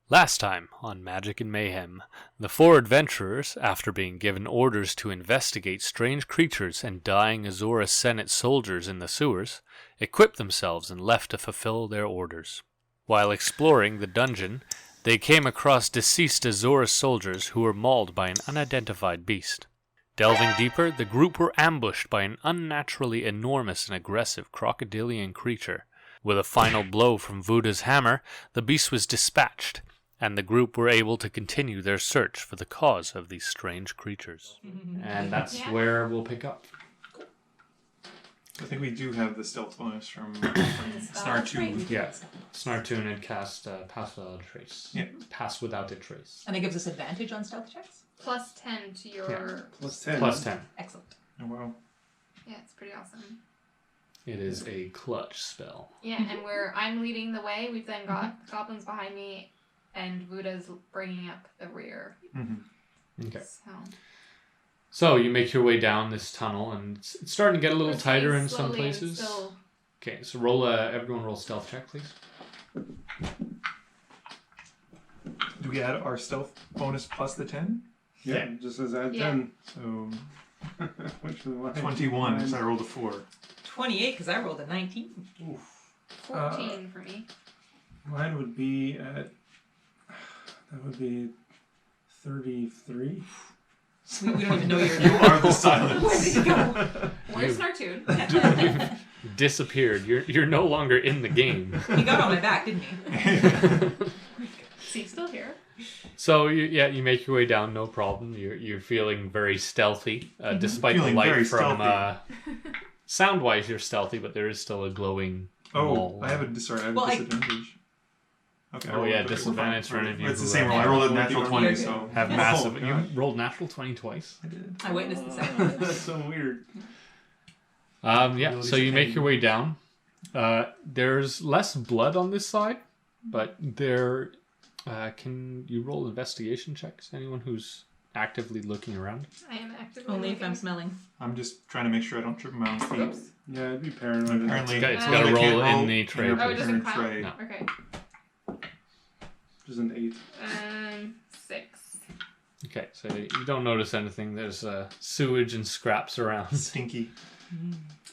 Last time on Magic and Mayhem, the four adventurers, after being given orders to investigate strange creatures and dying Azora Senate soldiers in the sewers, equipped themselves and left to fulfill their orders. While exploring the dungeon, they came across deceased Azora soldiers who were mauled by an unidentified beast. Delving deeper, the group were ambushed by an unnaturally enormous and aggressive crocodilian creature. With a final blow from Vuda's hammer, the beast was dispatched, and the group were able to continue their search for the cause of these strange creatures. And that's where we'll pick up. I think we do have the stealth bonus from Snar 2. Yeah, Snar 2 and cast Pass Without a Trace. Yeah. Pass Without a Trace. And it gives us advantage on stealth checks? Plus 10 to your... Yeah. Plus 10. Plus 10. Excellent. Oh, wow. Yeah, it's pretty awesome. It is a clutch spell. Yeah, and I'm leading the way. We've then got goblins behind me, and Vuda's bringing up the rear. Mm-hmm. Okay. So you make your way down this tunnel, and it's starting to get a little tighter in some slowly places. still- Okay, so everyone roll stealth check, please. Do we add our stealth bonus plus the 10? Yeah, just as add Yeah. 10. So, Which is why 21, because I rolled a 4. 28, because I rolled a 19. Oof. 14 for me. Mine would be at... That would be 33. We don't even know your You are the silence. Where did you go? Where's Snartoon? You've disappeared. You're no longer in the game. He got on my back, didn't he? Is he still here? So you make your way down, no problem. You're feeling very stealthy, despite the Feeling light very from. stealthy. Sound-wise, you're stealthy, but there is still a glowing wall. I have a disadvantage. Okay, I Oh rolled yeah, a disadvantage for any of you. It's the who, same roll. I rolled a natural You're 20, good. so... Have Yeah. massive. Oh, You God. rolled natural 20 twice. I did. I witnessed the second. That's so weird. Yeah. So you make your way down. There's less blood on this side, but there. Can you roll investigation checks? Anyone who's actively looking around? I am actively Only if looking. I'm smelling. I'm just trying to make sure I don't trip my own feet. Oops. Yeah, I'd be paranoid. Apparently, It's got got to to I can't roll in the tray. in Oh, it doesn't in count? tray. No. Okay. Just an 8. 6. Okay, so you don't notice anything. There's sewage and scraps around, Stinky.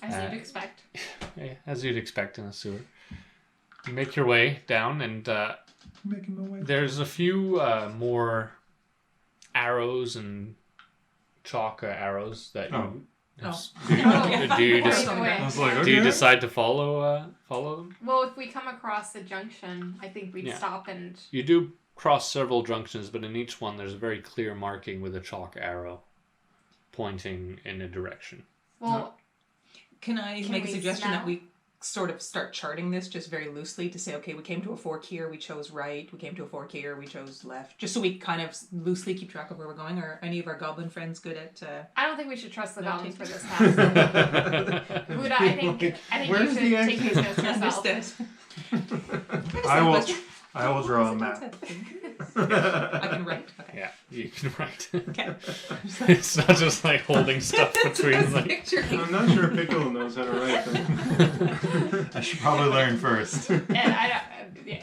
As you'd expect. as you'd expect in a sewer. You make your way down, and Making my way. there's a few more arrows and chalk arrows that you. Oh. Do you Right just away. I was like, okay. do you decide to follow them? Well, if we come across the junction, I think we'd Yeah. stop and... You do cross several junctions, but in each one there's a very clear marking with a chalk arrow pointing in a direction. Well, Can I Can make a we suggestion smell? that we sort of start charting this just very loosely to say, okay, we came to a fork here, we chose right, we came to a fork here, we chose left, just so we kind of loosely keep track of where we're going? Are any of our goblin friends good at... I don't think we should trust the No, goblins take- for this task. Buddha, I think Where's you the should take these notes yourself. Understood. I will draw a map. I can write. Okay. Yeah, you can write. Okay. It's not just like holding stuff between like. Picturing. I'm not sure Pickle knows how to write them. I should probably learn first. And yeah,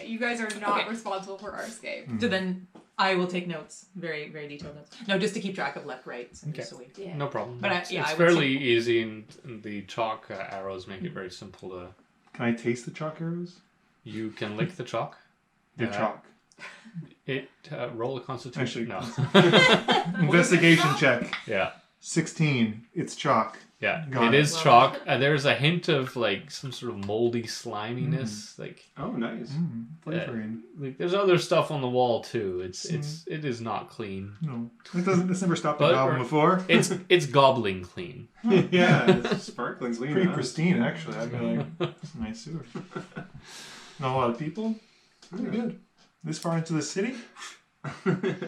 you guys are not Okay. responsible for our escape. So then I will take notes, very, very detailed notes. No, just to keep track of left, right. So Okay. so we... Yeah. No problem. But It's I would fairly easy, and the chalk arrows make it very simple to. Can I taste the chalk arrows? You can lick the chalk. The Uh, chalk. Roll a constitution. Actually- No. Investigation check. Yeah. 16. It's chalk. Yeah, Got it it. is chalk. There's a hint of like some sort of moldy sliminess. Oh, nice. Flavoring. Like there's other stuff on the wall too. It is not clean. No. It's never stopped a But- goblin before. It's goblin clean. Yeah, it's sparkling clean. Pretty huh? pristine, actually. I'd be like, it's a nice sewer. Not a lot of people. Pretty good. This far into the city?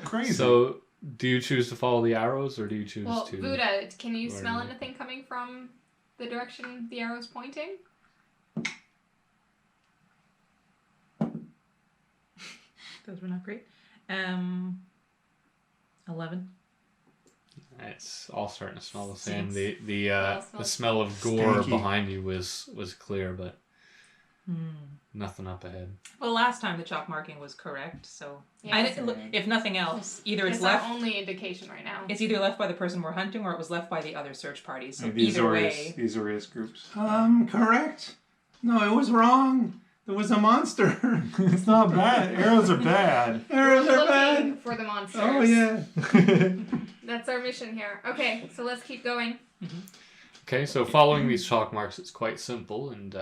Crazy. So, do you choose to follow the arrows, or do you choose Well, to? Buddha, can you Where smell is it? anything coming from the direction the arrow's pointing? Those were not great. 11. It's all starting to smell the same. Stinks. The All the smells smell of gore stanky. behind you was clear, but Nothing up ahead. Well, last time the chalk marking was correct, so Yeah, look, if nothing else, either it's it's left. our only indication right now. It's either left by the person we're hunting, or it was left by the other search parties. So These either way, Azorius groups. Correct. No, it was wrong. There was a monster. It's not bad. Arrows are bad. Arrows We're are looking bad. for the monsters. Oh yeah. That's our mission here. Okay, so let's keep going. Okay, so following these chalk marks, it's quite simple, and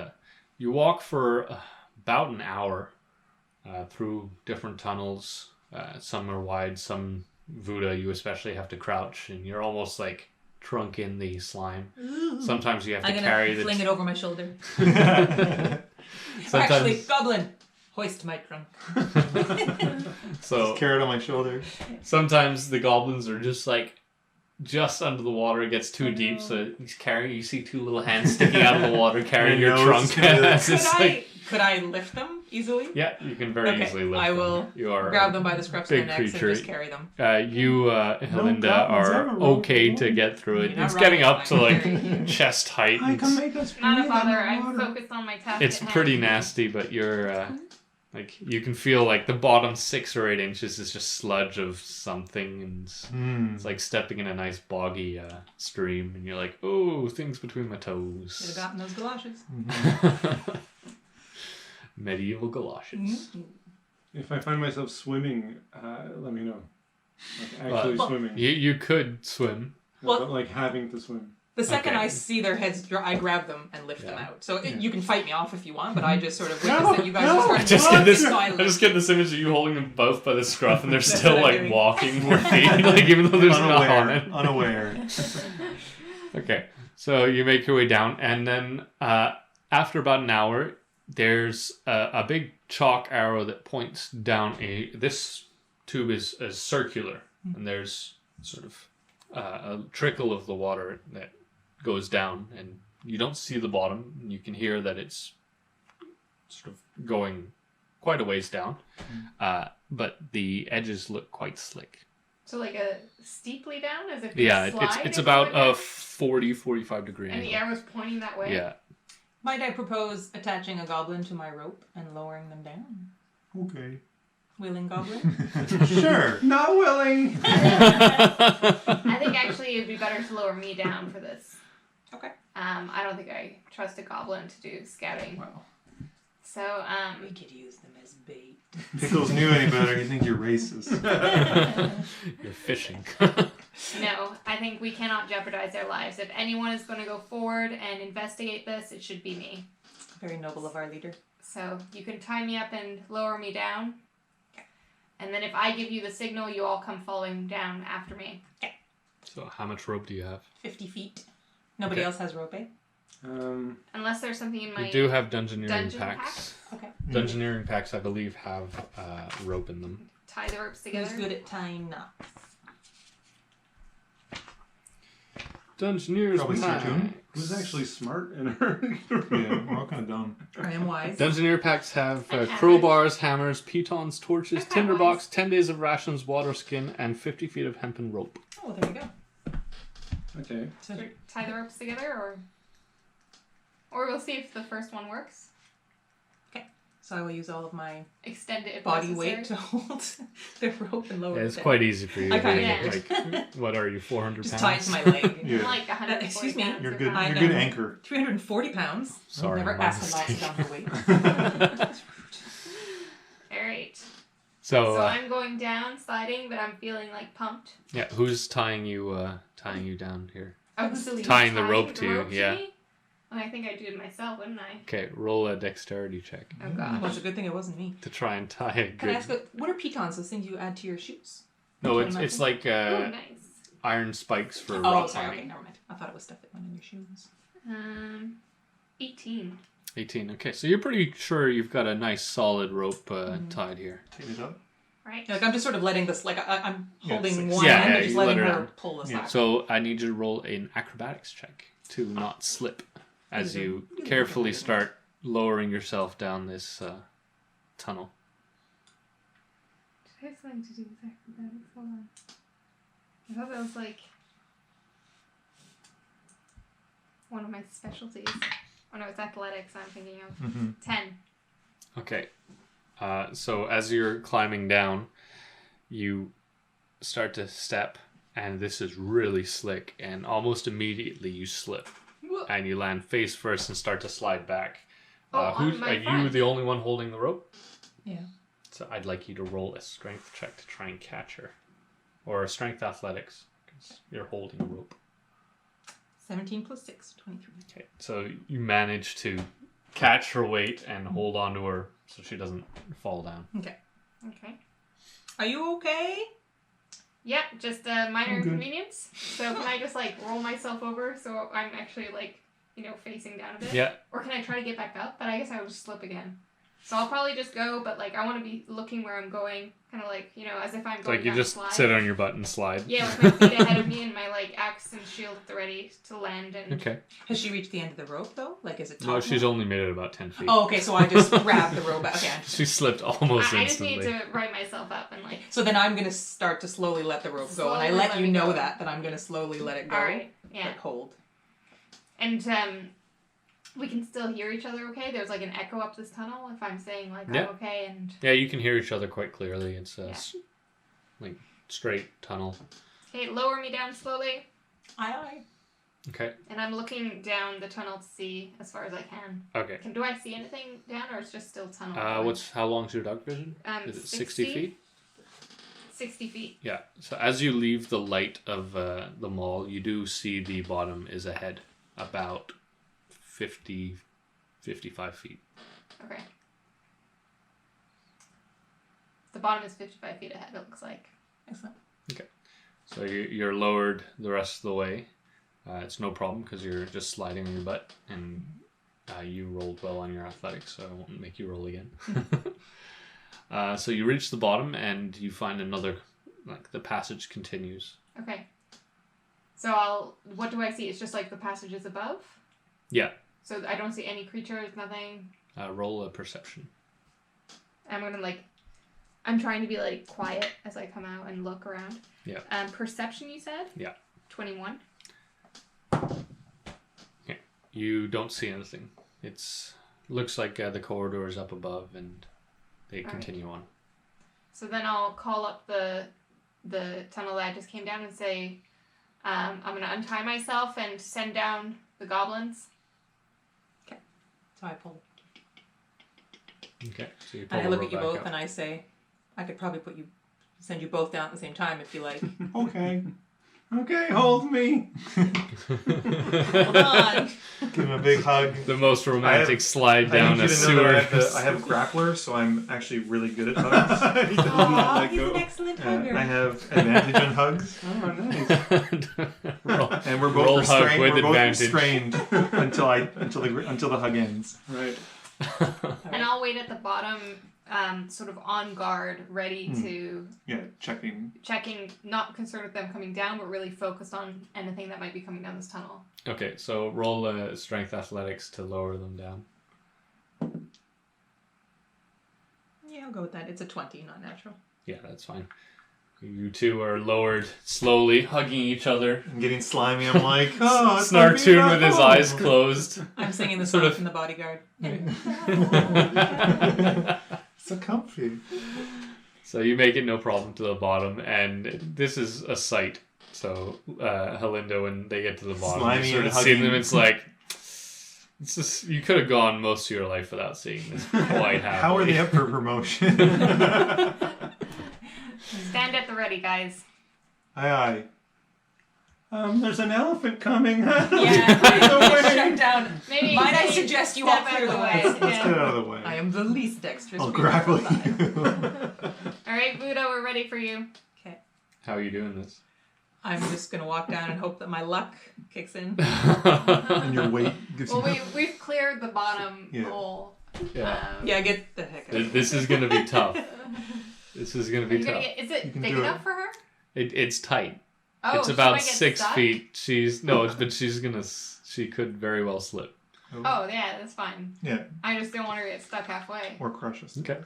you walk for about an hour through different tunnels. Some are wide, some Voodoo, you especially have to crouch, and you're almost like trunk in the slime. Sometimes you have to I'm gonna carry fling it over my shoulder. Sometimes, Actually, Goblin, hoist my trunk. so Carrot on my shoulder. sometimes the goblins are just like just under the water. It gets too deep, so you see two little hands sticking out of the water carrying your Your nose trunk. to the- It's just like- Could I lift them easily? yeah, you can very Okay, easily lift I them. will You are grab them by the scruffs of their big necks and creature. just carry them. you, Helinda, goblins are ever roll okay to one. get through it. You're not It's getting running, up to I'm like carrying you. chest height. I can It's, make us Not a breathe bother. underwater. I'm focused on my task. it's at pretty hand. nasty, but you're like you can feel like the bottom 6 or 8 inches is just sludge of something, and it's like stepping in a nice boggy stream, and you're like, oh, things between my Should have toes. gotten those galoshes. Medieval galoshes. Mm-hmm. If I find myself swimming, let me know. Like actually Well, swimming. You could swim. Well- But like having to swim. The second Okay. I see their heads, I grab them and lift them Yeah. out. So you can fight me off if you want, but I just sort of witness that you guys are I starting just to get this. so I I lift. just get this image of you holding them both by the scruff, and they're That's still what I'm like doing. walking with feet, like even though there's not on it. Unaware. Okay, so you make your way down, and then after about an hour, there's a big chalk arrow that points down this tube is circular, and there's sort of a trickle of the water that goes down, and you don't see the bottom. You can hear that it's sort of going quite a ways down, but the edges look quite slick. So like a steeply down, as if you Yeah, slide it's or about something like a 40-45 degree that? And the angle. arrow's pointing that way. Yeah. Might I propose attaching a goblin to my rope and lowering them down? Okay. Willing goblin? Sure. Not willing. I think actually it'd be better to lower me down for this. Okay. I don't think I trust a goblin to do scouting. Well, So, we could use them as bait. Pickles knew any better. You think you're racist. You're fishing. no, I think we cannot jeopardize their lives. If anyone is going to go forward and investigate this, it should be me. Very noble of our leader. So you can tie me up and lower me down. And then if I give you the signal, you all come falling down after me. So how much rope do you have? 50 feet. Nobody Okay. else has rope, eh? Unless there's something in my You do have dungeoneering dungeon packs. Okay. Dungeoneering packs, I believe, have rope in them. tie the ropes together. Who's good at tying knots? Dungeoneers Probably Sir Who's actually smart in her? Yeah, we're all kind of dumb. I am wise. Dungeoneer packs have And hammers. crowbars, hammers, pitons, torches, Okay, tinderbox, 10 days of rations, water skin, and 50 feet of hempen rope. Oh, there you go. Okay. So, So tie the ropes together, or we'll see if the first one works. so I will use all of my Extend it if body necessary. weight to hold the rope and lower Yeah, it it's down. quite easy for you. I kinda get like, what are you, 400 Just pounds? tie it to my leg. Yeah. I'm like 140 Excuse me, pounds You're or good. pounds. You're I good know. anchor. 340 pounds. Sorry, Never my asked a lot mistake. down the weight. Alright. So, So I'm going down, sliding, but I'm feeling like pumped. yeah, who's tying you down here? Oh, so you Tying the tie rope to you, yeah. me? Well, I think I'd do it myself, wouldn't I? Okay, roll a dexterity check Oh god. Well, it's a good thing it wasn't me. to try and tie a Can I good... ask, what are pitons, those things you add to your shoes? No, Can I it's imagine? like Oh, nice. iron spikes for Oh, rock sorry, okay, climbing. never mind. I thought it was stuff that went in your shoes. 18. 18. Okay, so you're pretty sure you've got a nice solid rope tied here. Tighten it up. Right. Like, I'm just sort of letting this, like, I'm Yeah, holding it's like- one Yeah, end yeah, and just you letting let her her down. pull the Yeah. slack. So I need you to roll an acrobatics check to not slip as you carefully start lowering yourself down this tunnel. Did I have something to do with acrobatics? Hold on. I thought that was like one of my specialties. Oh no, it's athletics I'm thinking of. 10. Okay. So as you're climbing down, you start to step, and this is really slick, and almost immediately you slip. And you land face first and start to slide back. On my Are you front. the only one holding the rope? Yeah. So I'd like you to roll a strength check to try and catch her. Or a strength athletics, because you're holding a rope. 17 plus 6, 23. Okay, so you manage to catch her weight and hold on to her so she doesn't fall down. Okay. Okay. Are you okay? Yeah, just a minor I'm good. inconvenience. So can I just like roll myself over so I'm actually like, facing down a bit? Yeah, Or can I try to get back up? But I guess I will just slip again. So I'll probably just go, but like I want to be looking where I'm going, kind of like, as if I'm it's going like you down just a slide. sit on your butt and slide. Yeah, with my feet ahead of me and my like axe and shield at the ready to land and Okay. Has she reached the end of the rope though? Like, is it No, taut she's now? only made it about 10 feet. Oh, okay. So I just grabbed the rope. Okay. She slipped almost I just instantly. need to right myself up and like. So then I'm gonna start to slowly let the rope go, and I Slowly let let you me know go. that I'm gonna slowly let it go. All right. Yeah. But hold. And we can still hear each other. Okay. There's like an echo up this tunnel if I'm saying like Yeah. I'm okay and. Yeah, you can hear each other quite clearly. It's a Yeah. like straight tunnel. Okay, lower me down slowly. Aye. Okay. And I'm looking down the tunnel to see as far as I can. Okay. Do I see anything down, or it's just still tunnel? How long's your dark vision? Is it 60 feet? 60 feet. Yeah. So as you leave the light of the mall, you do see the bottom is ahead, about 55 feet. Okay. The bottom is 55 feet ahead, it looks like. Excellent. So you're lowered the rest of the way. It's no problem because you're just sliding on your butt, and you rolled well on your athletics, so I won't make you roll again. So you reach the bottom, and you find another, like the passage continues. Okay. So what do I see? It's just like the passages above? Yeah. So I don't see any creatures, nothing? Roll a perception. I'm gonna I'm trying to be like quiet as I come out and look around. Yeah. Perception, you said? Yeah. 21. Okay. You don't see anything. Looks like the corridor is up above, and they continue on. So then I'll call up the tunnel that I just came down and say, I'm going to untie myself and send down the goblins. So I pull. Okay. So you pull And I the look rope at you back both up. and I say, I could probably send you both down at the same time if you like. Okay. Okay, hold me. Hold on. Give him a big hug. The most romantic slide I down need a you to know sewer. that I have grappler, so I'm actually really good at hugs. He does not let He's go. an excellent I hugger. have advantage on hugs. Oh, nice. roll, And we're roll both hug restrained. with We're both advantage. restrained until the hug ends. Right. And I'll wait at the bottom, sort of on guard, ready to Yeah, checking. checking, not concerned with them coming down, but really focused on anything that might be coming down this tunnel. Okay, so roll a strength athletics to lower them down. Yeah, I'll go with that. It's a 20, not natural. Yeah, that's fine. You two are lowered slowly, hugging each other. I'm getting slimy. I'm like, oh, it's like being Snartoon at with his home. eyes closed. I'm singing the Sort song of- from The Bodyguard. So comfy. So you make it no problem to the bottom, and this is a sight. So Helindo, when they get to the bottom, Slimy you sort and of see them. hugging. It's like you could have gone most of your life without seeing this quite happily. How are they up for promotion? Stand at the ready, guys. Aye, aye. There's an elephant coming. Yeah, away. shut down. Maybe Might I maybe suggest you step all out clear of the way? Let's get Yeah. out of the way. I am the least dexterous. I'll creature grapple alive. you. All right, Buddha, we're ready for you. Okay. How are you doing this? I'm just gonna walk down and hope that my luck kicks in. And your weight gives Well, you. we've cleared the bottom Yeah. hole. Yeah. Yeah, get the heck out of here. This is gonna be tough. This is gonna Are be you gonna tough. is it You can big do enough it. for her? It's tight. Oh, It's she about might get 6 stuck? feet. But she's gonna. She could very well slip. Oh yeah, that's fine. Yeah, I just don't want her to get stuck halfway. or crush us. Okay.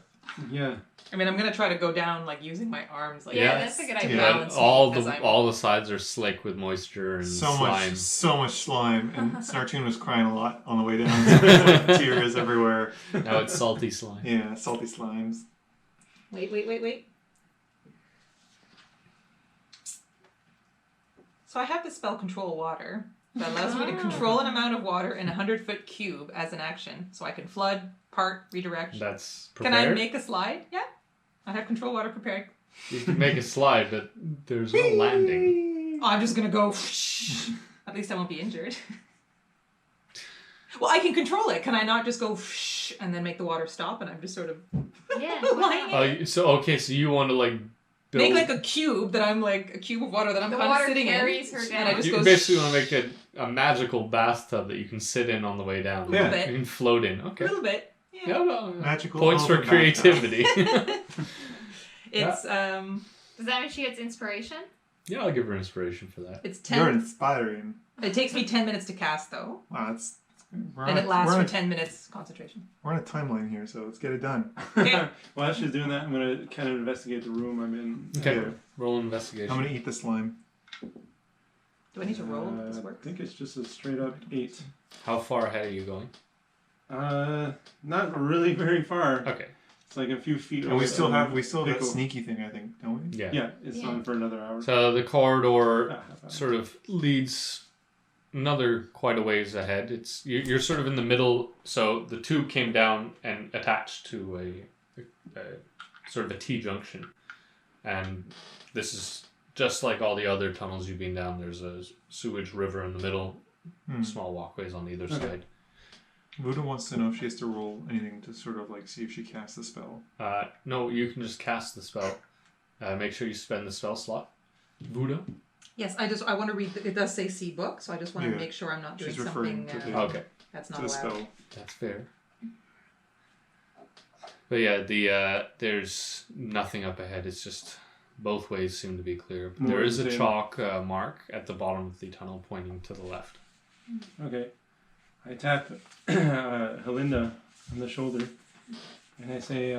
Yeah. I mean, I'm gonna try to go down like using my arms. Like Yeah, this that's a good to idea. balance me, all 'cause I'm- the sides are slick with moisture and slime. So much slime, and Snartoon was crying a lot on the way down. So there's, like, tears everywhere. Now it's salty slime. Yeah, salty slimes. Wait. So I have the spell Control Water that allows me to control an amount of water in a 100-foot cube as an action. So I can flood, part, redirect. That's Can prepared. I make a slide? Yeah. I have Control Water prepared. You can make a slide, but there's no landing. Oh, I'm just gonna go. At least I won't be injured. Well, I can control it. Can I not just go and then make the water stop and I'm just sort of Yeah. lying Wow. in? So you want to like build... Make like a cube that I'm like a cube of water that I'm The kind of water sitting carries in. her And I down. just You go basically want to make a magical bathtub that you can sit in on the way down. Little bit. You can float in. a Okay. little bit. Yeah, no. Magical Points for elephant bathtub. creativity. It's Does that mean she gets inspiration? Mm-hmm. Yeah, I'll give her inspiration for that. it's You're 10. inspiring. It takes me 10 minutes to cast though, Wow, that's. and it lasts for 10 minutes concentration. We're on a timeline here, so let's get it done. Okay. While she's doing that, I'm gonna kind of investigate the room I'm in. Okay. Yeah. Roll investigation. I'm gonna eat the slime. Do I need to roll if this I works? think it's just a straight up 8. How far ahead are you going? Not really very far. Okay. It's like a few feet. And away we still from have that Pickle. sneaky thing, I think, don't we? Yeah. Yeah, it's Yeah. on for another hour. So the corridor Half hour. sort of leads another quite a ways ahead. You're sort of in the middle. So the tube came down and attached to a sort of a T-junction, and this is just like all the other tunnels you've been down. There's a sewage river in the middle, small walkways on either side. Luda wants to know if she has to roll anything to sort of like see if she casts the spell. No, you can just cast the spell. Make sure you spend the spell slot. Buddha. Yes, I want to read. It does say see book, so I just want to Yeah. make sure I'm not doing She's referring something to the- Okay. that's To not the allowed. spell. That's fair. But yeah, there's nothing up ahead. It's just both ways seem to be clear. But there More is the a same. chalk mark at the bottom of the tunnel pointing to the left. Okay. I tap Helinda on the shoulder and I say,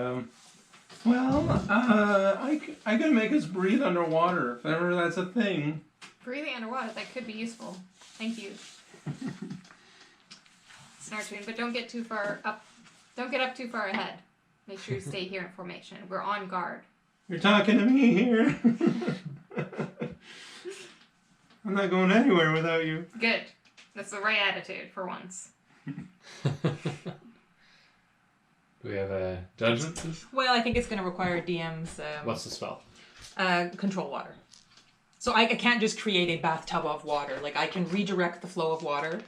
I can make us breathe underwater if ever that's a thing. Breathing underwater, that could be useful. Thank you. Snartoon, but don't get too far up. Don't get up too far ahead. Make sure you stay here in formation. We're on guard. You're talking to me here. I'm not going anywhere without you. Good. That's the right attitude for once. Do we have a judgment? Well, I think it's going to require DM's What's the spell? control water. So I can't just create a bathtub of water. Like I can redirect the flow of water.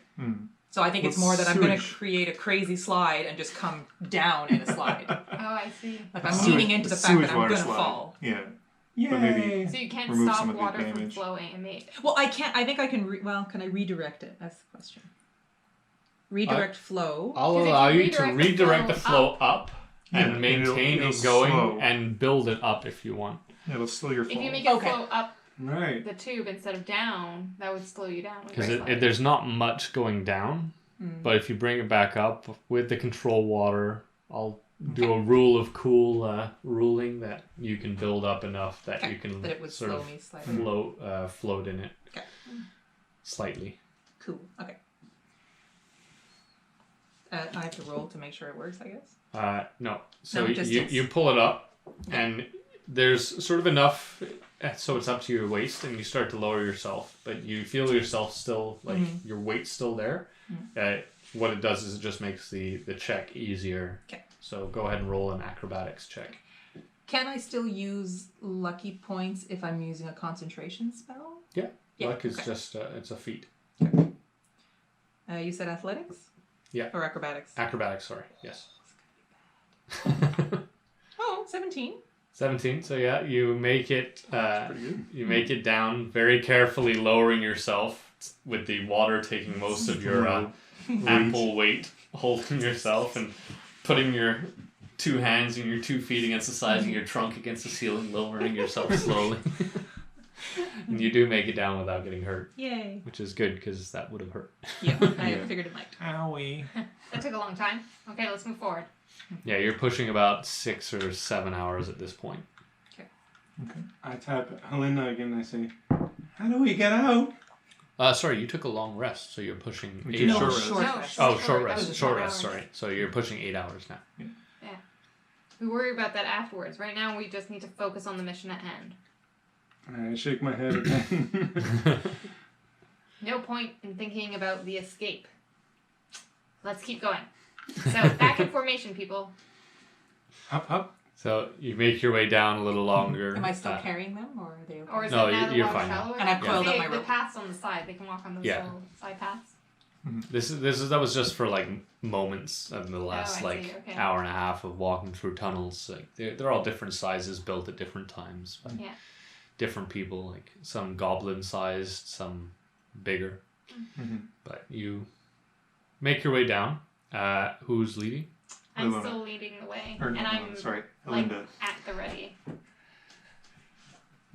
So I think it's more that I'm going to Sewage. create a crazy slide and just come down in a slide. Oh, I see. Like I'm Sewage- leaning into the fact sewage that I'm water going to slide. fall. Yeah. Yay. But maybe- So you can't Remove stop some of the water from damage. flowing and make. Well, I can't. I think I can. Can I redirect it? That's the question. Redirect flow. I'll Because if allow you you to redirect the redirect the flow flow up Yeah, and maintain it'll it going slow. and build it up if you want. Yeah, it'll slow your If fall. you make it Okay. flow up Right. the tube instead of down, that would slow you down. with Because your slide. there's not much going down, but if you bring it back up with the control water, I'll do a rule of cool ruling that you can build up enough that Okay, you can that it would sort slow of me slightly. float in it. Okay. Slightly. Cool. Okay. I have to roll to make sure it works, I guess. No. So No, just you, yes. you pull it up, and there's sort of enough, so it's up to your waist, and you start to lower yourself, but you feel yourself still, like, your weight's still there. What it does is it just makes the check easier. Okay. So go ahead and roll an acrobatics check. Can I still use lucky points if I'm using a concentration spell? Yeah. Yeah, Luck is okay. just, it's a feat. You said athletics? Yeah. Or acrobatics? Acrobatics, sorry. Yes. Oh, 17. 17. So yeah, you make it. Pretty good. You make it down very carefully, lowering yourself with the water taking most of your ample weight, holding yourself and putting your two hands and your 2 feet against the sides of your trunk against the ceiling, lowering yourself slowly. And you do make it down without getting hurt, Yay. which is good because that would have hurt. Yeah, I figured it might. Owie. That took a long time. Okay, let's move forward. Yeah, you're pushing about 6 or 7 hours at this point. I tap Helena again and I say, how do we get out? Sorry, you took a long rest, so you're pushing We 8 did hours. short rest. Short rest. Oh, short That rest. was Short 4 rest, hours. sorry. So you're pushing 8 hours now. We worry about that afterwards. Right now, we just need to focus on the mission at hand. I shake my head again. No point in thinking about the escape. Let's keep going. So, back in formation, people. Hop, hop. So you make your way down a little longer. Am I still carrying them, or are they okay? Or is No, it now the you're water fine now. shallower? And I've coiled up They- my the rope. paths on the side. They can walk on those Yeah. little side paths. That was just for like moments of the last I like see, okay. hour and a half of walking through tunnels. Like they're all different sizes, built at different times. By Yeah. different people, like some goblin sized, some bigger. Mm-hmm. But you make your way down. Who's leading? I'm Eleanor. still leading the way. Or, And I'm sorry, like Linda. at the ready.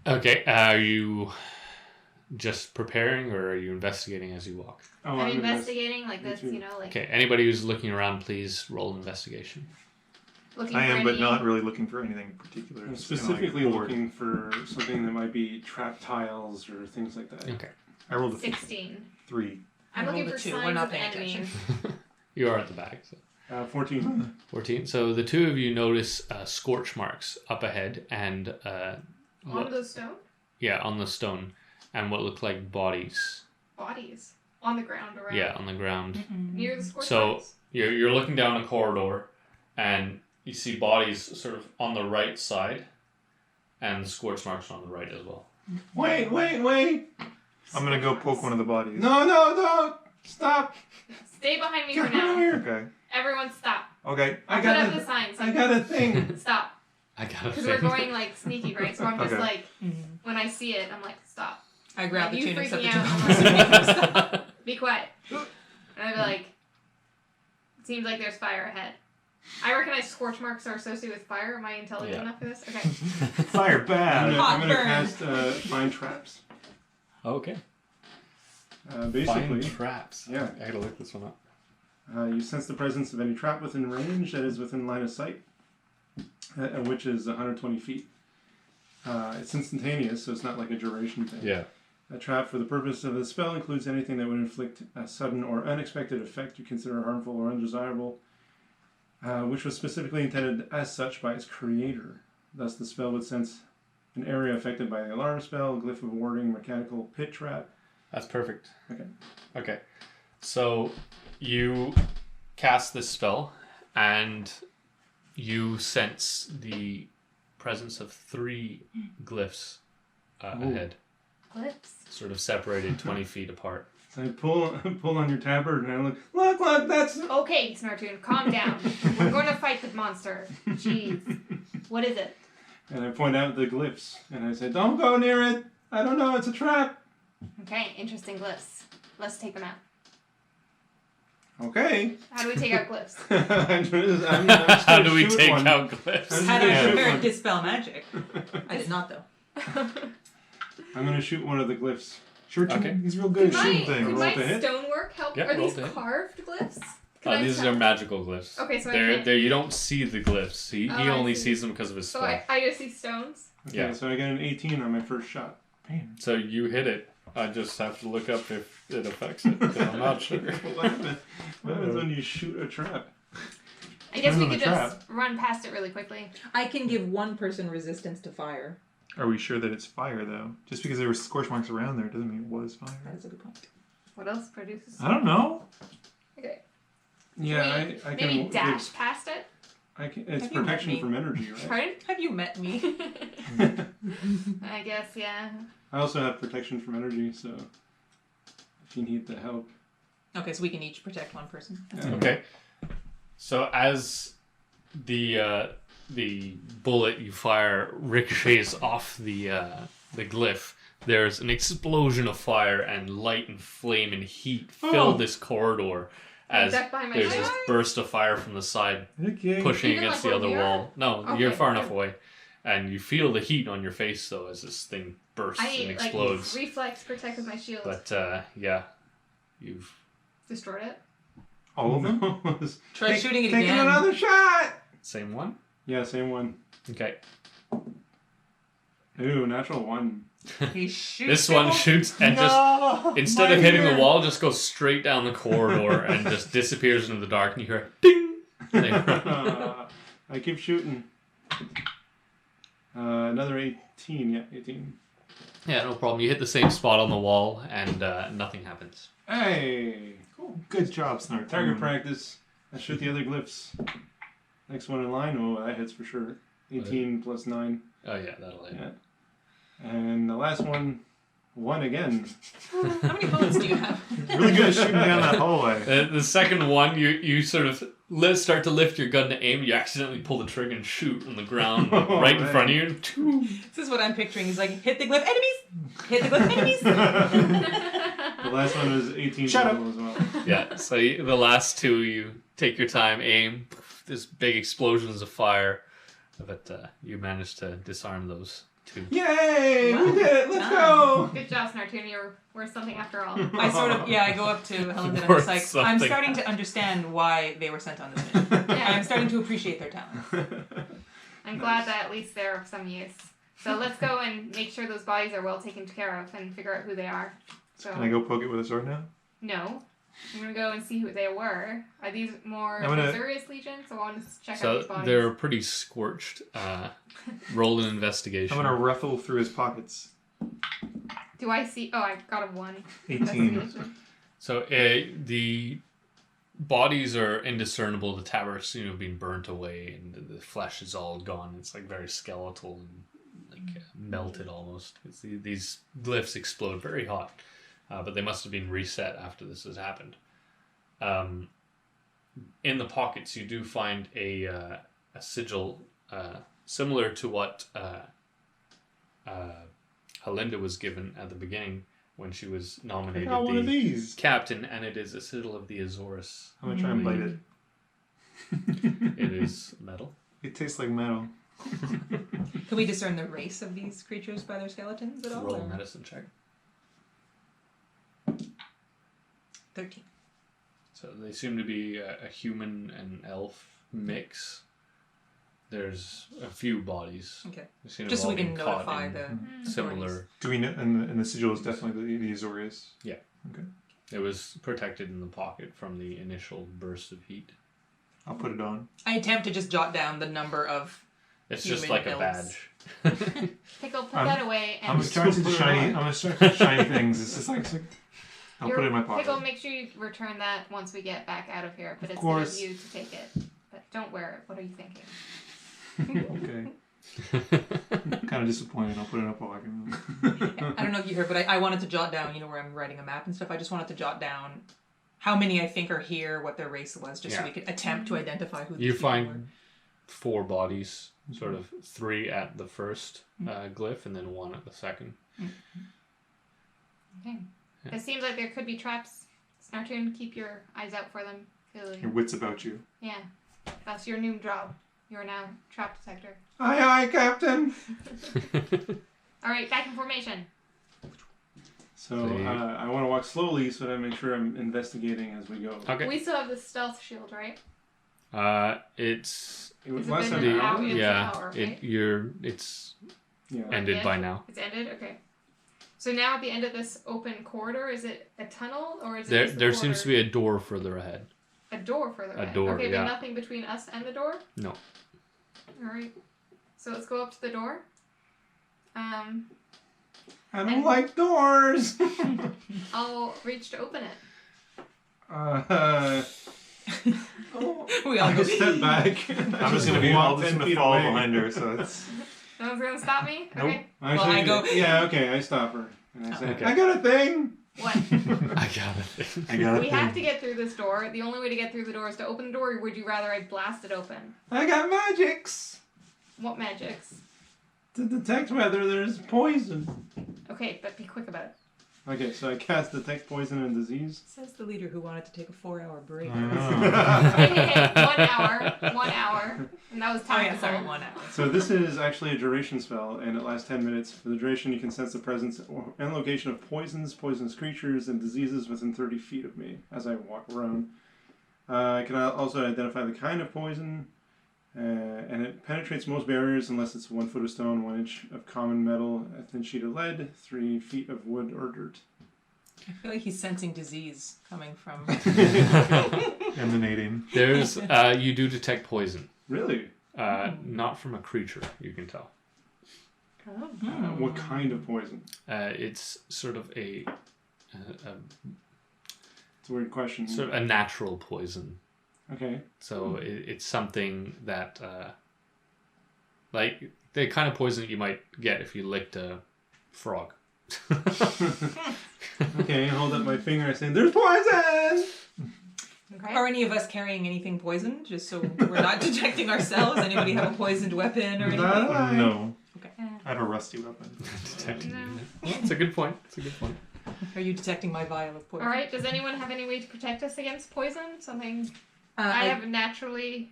Okay. Are you just preparing, or are you investigating as you walk? Oh, I'm invest- investigating like Me this, too. you know, like Okay. Anybody who's looking around, please roll investigation. looking I for am, but any- not really looking for anything particular. I'm Just kinda, specifically like, bored. looking for something that might be trap tiles or things like that. Okay. I rolled a 16. 3. I'm I looking rolled for a 2. We're signs not of paying enemies. You are at the back. So. 14. 14. So the two of you notice scorch marks up ahead and On the stone? on the stone, and what look like bodies. Bodies. On the ground around. Yeah, on the ground. Near the scorch So- marks? You're looking down a corridor, and you see bodies sort of on the right side, and the scorch marks on the right as well. Wait! I'm gonna go poke one of the bodies. No, don't! Stop! Stay behind me Get for now. over here! Okay. Everyone stop. Okay. I Put up got the signs. I got a thing. Stop. I got a Because we're thing. going like sneaky, right? So I'm just Okay. like, when I see it, I'm like, stop. I grab the You tunics freak of the me out. gentleman. Be quiet. And I'd be like, it seems like there's fire ahead. I recognize scorch marks are associated with fire. Am I intelligent Yeah. enough for this? Okay. Fire I'm bad. gonna burn. cast find traps. Okay. Basically, Find traps. Yeah. I gotta look this one up. you sense the presence of any trap within range that is within line of sight, which is 120 feet. It's instantaneous, so it's not like a duration thing. Yeah. A trap for the purpose of the spell includes anything that would inflict a sudden or unexpected effect you consider harmful or undesirable, which was specifically intended as such by its creator. Thus, the spell would sense an area affected by the alarm spell, glyph of warding, mechanical pit trap. That's perfect. Okay. Okay. So you cast this spell, and you sense the presence of 3 glyphs ahead, Glyphs. sort of separated 20 feet apart. So I pull on your tabard and I look, that's... Okay, Snartoon, calm down. We're going to fight the monster. Jeez. What is it? And I point out the glyphs and I say, don't go near it. I don't know, it's a trap. Okay, interesting glyphs. Let's take them out. Okay. How do we take out glyphs? I'm just How gonna do we shoot take one. out glyphs? How do Yeah. I prepare to dispel magic? I did not, though. I'm going to shoot one of the glyphs. Sure, Okay. he's real good Could at shooting my, things. could Roll my to hit? stonework help? Yeah, Are roll these to hit. carved glyphs? Can I These tell? are magical glyphs. Okay, so I they're, can't- they're, you don't see the glyphs. He Oh, I only see. sees them because of his So spell. I just see stones. Okay, Yeah. so I got an 18 on my first shot. Man. So you hit it. I just have to look up if it affects it, because I'm not sure. What happens when you shoot a trap? I guess we Depends on could the just run past it really quickly. I can give one person resistance to fire. Are we sure that it's fire, though? Just because there were scorch marks around there doesn't mean it was fire. That is a good point. What else produces? I don't know. Okay. Yeah, Maybe- I Maybe can... dash past it? It's Have you met protection me? from energy, right? Pardon? Have you met me? I guess, yeah. I also have protection from energy, so if you need the help. Okay, so we can each protect one person. Yeah. Okay. So as the bullet you fire ricochets off the glyph, there's an explosion of fire and light and flame and heat fill Oh. this corridor as Duck behind my there's shoulder? this burst of fire from the side Okay. pushing Even against like the where other we are? wall. No, Okay, you're far good. enough away. And you feel the heat on your face, though, as this thing bursts and explodes. Reflex protect with my shield. But, yeah, you've... Destroyed it. All of them? Try shooting it Taking again. another shot! Same one? Yeah, same one. Okay. Ooh, natural 1. He shoots. This one shoots and just, instead of hitting the wall, just goes straight down the corridor and just disappears into the dark, and you hear ding! I keep shooting. Another 18. Yeah, 18. Yeah, no problem. You hit the same spot on the wall, and nothing happens. Hey! Cool. Good job, Snark. Target practice. I shoot the other glyphs. Next one in line. Oh, that hits for sure. 18 plus 9. Oh, yeah, that'll hit. Yeah. And the last one, 1 again. How many bullets do you have? Really good at shooting down that hallway. The second one, you sort of start to lift your gun to aim. You accidentally pull the trigger and shoot on the ground right in front of you. This is what I'm picturing. He's like, hit the glyph enemies! Hit the glyph enemies! The last one was 18 Shut up. total as well. Yeah, so the last two, you take your time, aim. There's big explosions of fire. But you managed to disarm those two. Yay! Wow. We did it! Let's go! Good job, Snartoon. You're worth something after all. I go up to Helen and I'm Worth just like, something. I'm starting to understand why they were sent on this mission. Yeah. I'm starting to appreciate their talent. I'm glad that at least they're of some use. So let's go and make sure those bodies are well taken care of and figure out who they are. So Can I go poke it with a sword now? no. I'm gonna go and see who they were. Are these more I'm gonna- Azurius Legion? So I want to check out So these bodies. they're pretty scorched. Roll an investigation. I'm gonna ruffle through his pockets. Do I see? Oh, I got a 1. 18. Investigation. So the bodies are indiscernible. The tabards seem to have been burnt away, and the flesh is all gone. It's like very skeletal and like melted almost. These glyphs explode very hot, but they must have been reset after this has happened. In the pockets, you do find a sigil similar to what Halinda was given at the beginning when she was I nominated got one of the these. captain, and it is a sigil of the Azores. I'm gonna try and bite it. It is metal. It tastes like metal. Can we discern the race of these creatures by their skeletons at all? Roll a or- medicine check. 13. So they seem to be a human and elf mix. There's a few bodies. Okay. They seem to Just so have we all can been caught notify in the similar. Do we know? And the sigil is definitely the Azorius. It was protected in the pocket from the initial burst of heat. I'll put it on. I attempt to just jot down the number of. It's just Human like a elves. badge. Pickle, put I'm- that away. And I'm gonna start to shiny. I'm gonna start to shiny things. It's just like I'll put it in my pocket. Pickle, make sure you return that once we get back out of here. But Of it's course. good of you to take it. But don't wear it. What are you thinking? Okay. Kind of disappointed. I'll put it in a pocket. I don't know if you heard, but I wanted to jot down, where I'm writing a map and stuff. I just wanted to jot down how many I think are here, what their race was, just so Yeah. we could attempt to identify who You these people were. find 4 bodies, sort of 3 at the first glyph and then 1 at the second. Okay. Yeah. It seems like there could be traps. Snartoon, keep your eyes out for them. Your wits about you. Yeah. That's your new job. You're now trap detector. Aye, aye, Captain! Alright, back in formation. So So you- I want to walk slowly so that I make sure I'm investigating as we go. Okay. We still have the stealth shield, right? It's It was Has it less been than an an hour? hour? It's an yeah. hour, It right? it's Yeah. ended Yeah. by now. It's ended? Okay. So now at the end of this open corridor, is it a tunnel or is it There just a there seems to be corridor? a door further ahead. A door further A away. door, Okay, yeah. but nothing between us and the door? No. Alright. So let's go up to the door. I don't like doors! I'll reach to open it. We all I go. step back. I'm just gonna walk 10 follow feet behind away. her. So it's No one's gonna stop me? Nope. Okay. Actually, I go- Yeah, okay, I stop her. And I say, Okay. I got a thing! What? I got it. I got We it. have to get through this door. The only way to get through the door is to open the door, or would you rather I blast it open? I got magics! What magics? To detect whether there's poison. Okay, but be quick about it. Okay, so I cast Detect Poison and Disease. Says the leader who wanted to take a 4-hour break. I know. Hey, 1 hour. And that was Oh time yeah, sorry, zone. 1 hour. So this is actually a duration spell, and it lasts 10 minutes. For the duration, you can sense the presence and location of poisons, poisonous creatures, and diseases within 30 feet of me as I walk around. I can also identify the kind of poison, and it penetrates most barriers unless it's 1 foot of stone, 1 inch of common metal, a thin sheet of lead, 3 feet of wood or dirt. I feel like he's sensing disease coming from. Emanating. There's you do detect poison. Really? Not from a creature, you can tell. Oh. What kind of poison? It's sort of a It's a weird question. sort of a natural poison. Okay. So it's something that, like the kind of poison that you might get if you licked a frog. Okay, hold up my finger and say, "There's poison!" Okay. Are any of us carrying anything poisoned? Just so we're not detecting ourselves. Anybody have a poisoned weapon or anything? No. Okay. I have a rusty weapon. Detecting. No. Well, it's a good point. It's a good point. Are you detecting my vial of poison? All right. Does anyone have any way to protect us against poison? Something I I have naturally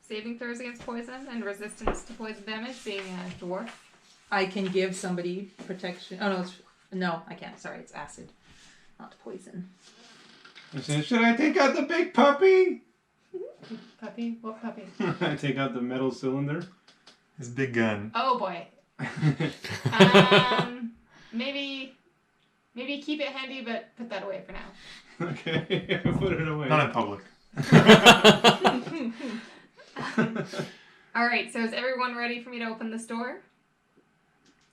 saving throws against poison and resistance to poison damage, being a dwarf. I can give somebody protection. Oh no, I can't. Sorry, it's acid, not poison. I say, "Should I take out the big puppy?" Puppy? What puppy? I take out the metal cylinder. His big gun. Oh boy. Maybe keep it handy, but put that away for now. Okay, put it away. Not in public. All right. So is everyone ready for me to open this door?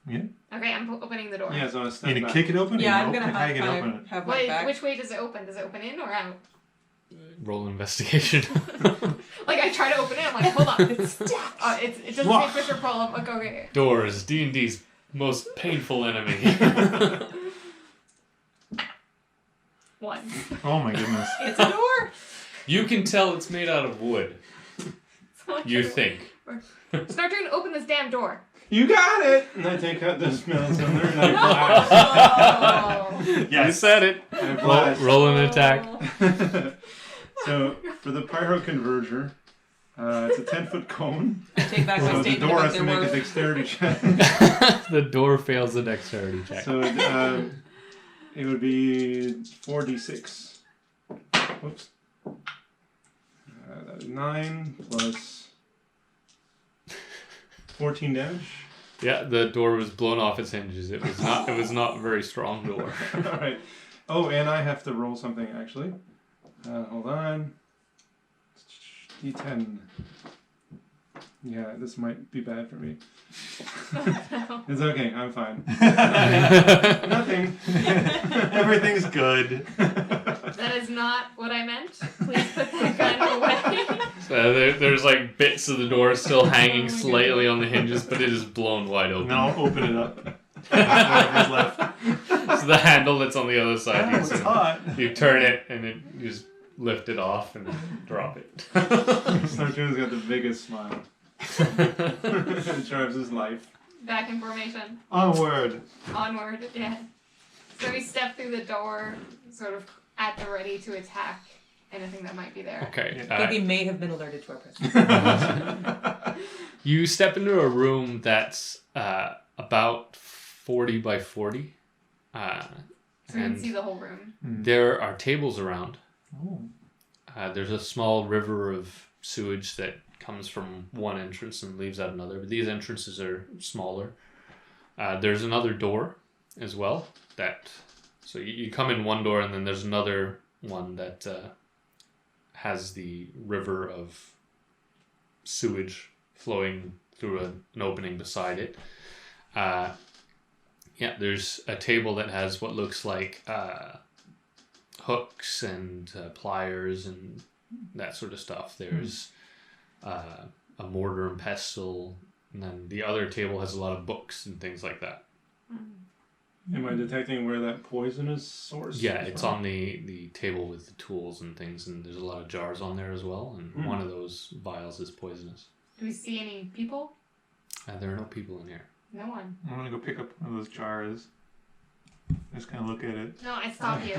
Yeah. Okay, I'm opening the door. Yeah, so I You step need to back. kick it open? Yeah, or I'm you gonna open it? How you gonna open it? have my Wait, back. which way does it open? Does it open in or out? Roll investigation. Like I try to open it, I'm like, hold on, it doesn't Lock. say push or pull. I'm like, okay. Doors, D&D's most painful enemy. 1. Oh my goodness. It's a door. You can tell it's made out of wood. So You think. Start trying to open this damn door. You got it! And I take out this metal cylinder and I blast. Oh. You said it. I blast. Roll an attack. So, for the Pyro Converger, it's a 10-foot cone. I take back So my the statement door about has to there make a were. dexterity check. The door fails the dexterity check. So it would be 4d6. Whoops. That is 9 plus 14 damage. Yeah, the door was blown off its hinges. It was not. It was not a very strong door. All right. Oh, and I have to roll something actually. Hold on. D10. Yeah, this might be bad for me. It's okay. I'm fine. Nothing. Everything's good. That is not what I meant. Please put that gun away. So there's like bits of the door still hanging slightly on the hinges, but it is blown wide open. Now I'll open it up. Whatever's left. So the handle that's on the other side, Oh, you, it's sort of- hot. you turn it and it you just lift it off and drop it. Snartuna's got the biggest smile. It drives his life. Back in formation. Onward. Onward, yeah. So we step through the door, sort of at the ready to attack anything that might be there. Okay. Vickie may have been alerted to our presence. You step into a room that's about 40 by 40. So we can see the whole room. There are tables around. Oh. There's a small river of sewage that comes from one entrance and leaves out another, but these entrances are smaller. There's another door as well. So you come in one door and then there's another one that has the river of sewage flowing through an opening beside it. There's a table that has what looks like hooks and pliers and that sort of stuff. There's a mortar and pestle, and then the other table has a lot of books and things like that. Am I detecting where that poison is sourced? Yeah, it's on the table with the tools and things, and there's a lot of jars on there as well, and one of those vials is poisonous. Do we see any people? There are no people in here. No one. I'm gonna go pick up one of those jars. Just kind of look at it. No, I stop you.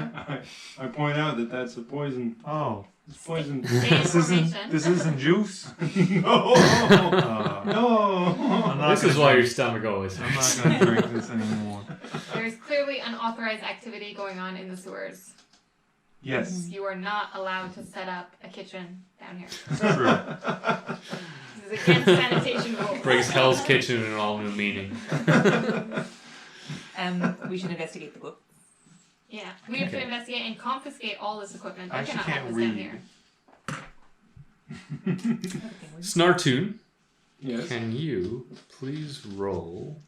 I point out that that's a poison. Oh, It's poison. Stay in formation. This isn't juice. No! No! I'm not This is gonna why drink- your stomach always I'm hurts. not going to drink this anymore. There's clearly unauthorized activity going on in the sewers. Yes. You are not allowed to set up a kitchen down here. True. This is against sanitation rules. Brings Hell's Kitchen in an all new meaning. We should investigate the book. Yeah, we have to Okay. investigate and confiscate all this equipment. I I actually cannot have can't this down read. here. Snartoon, Yes. can you please roll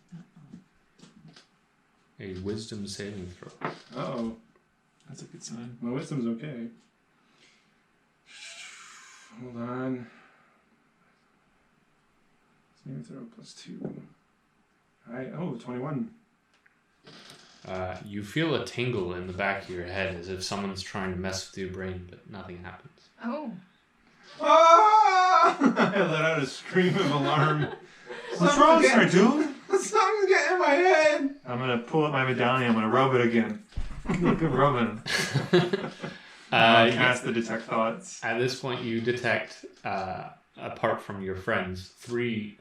a wisdom saving throw? Uh-oh. That's a good sign. My wisdom's okay. Hold on. Saving throw +2. Alright, 21. You feel a tingle in the back of your head as if someone's trying to mess with your brain, but nothing happens. Oh. Ah! I let out a scream of alarm. What's wrong, Sardoon? Something's getting in my head! I'm going to pull up my medallion. I'm going to rub it again. Good rubbing. Cast the detect thoughts. At this point, you detect, apart from your friends, 3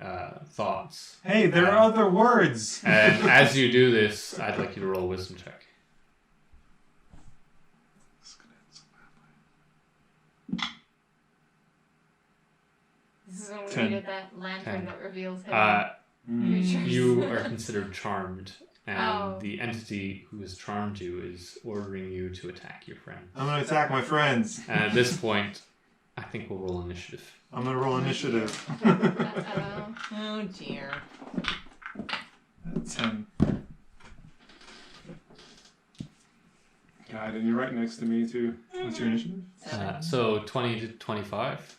thoughts. Hey, there are other words. And as you do this, I'd like you to roll a wisdom check. This is when we 10. needed that lantern 10. that reveals him. Mm. You are considered charmed, and Oh. the entity who has charmed you is ordering you to attack your friend. I'm going to attack my friends. And at this point, I think we'll roll initiative. I'm going to roll initiative. Oh dear. 10. God, and you're right next to me, too. What's your initiative? So 20 to 25,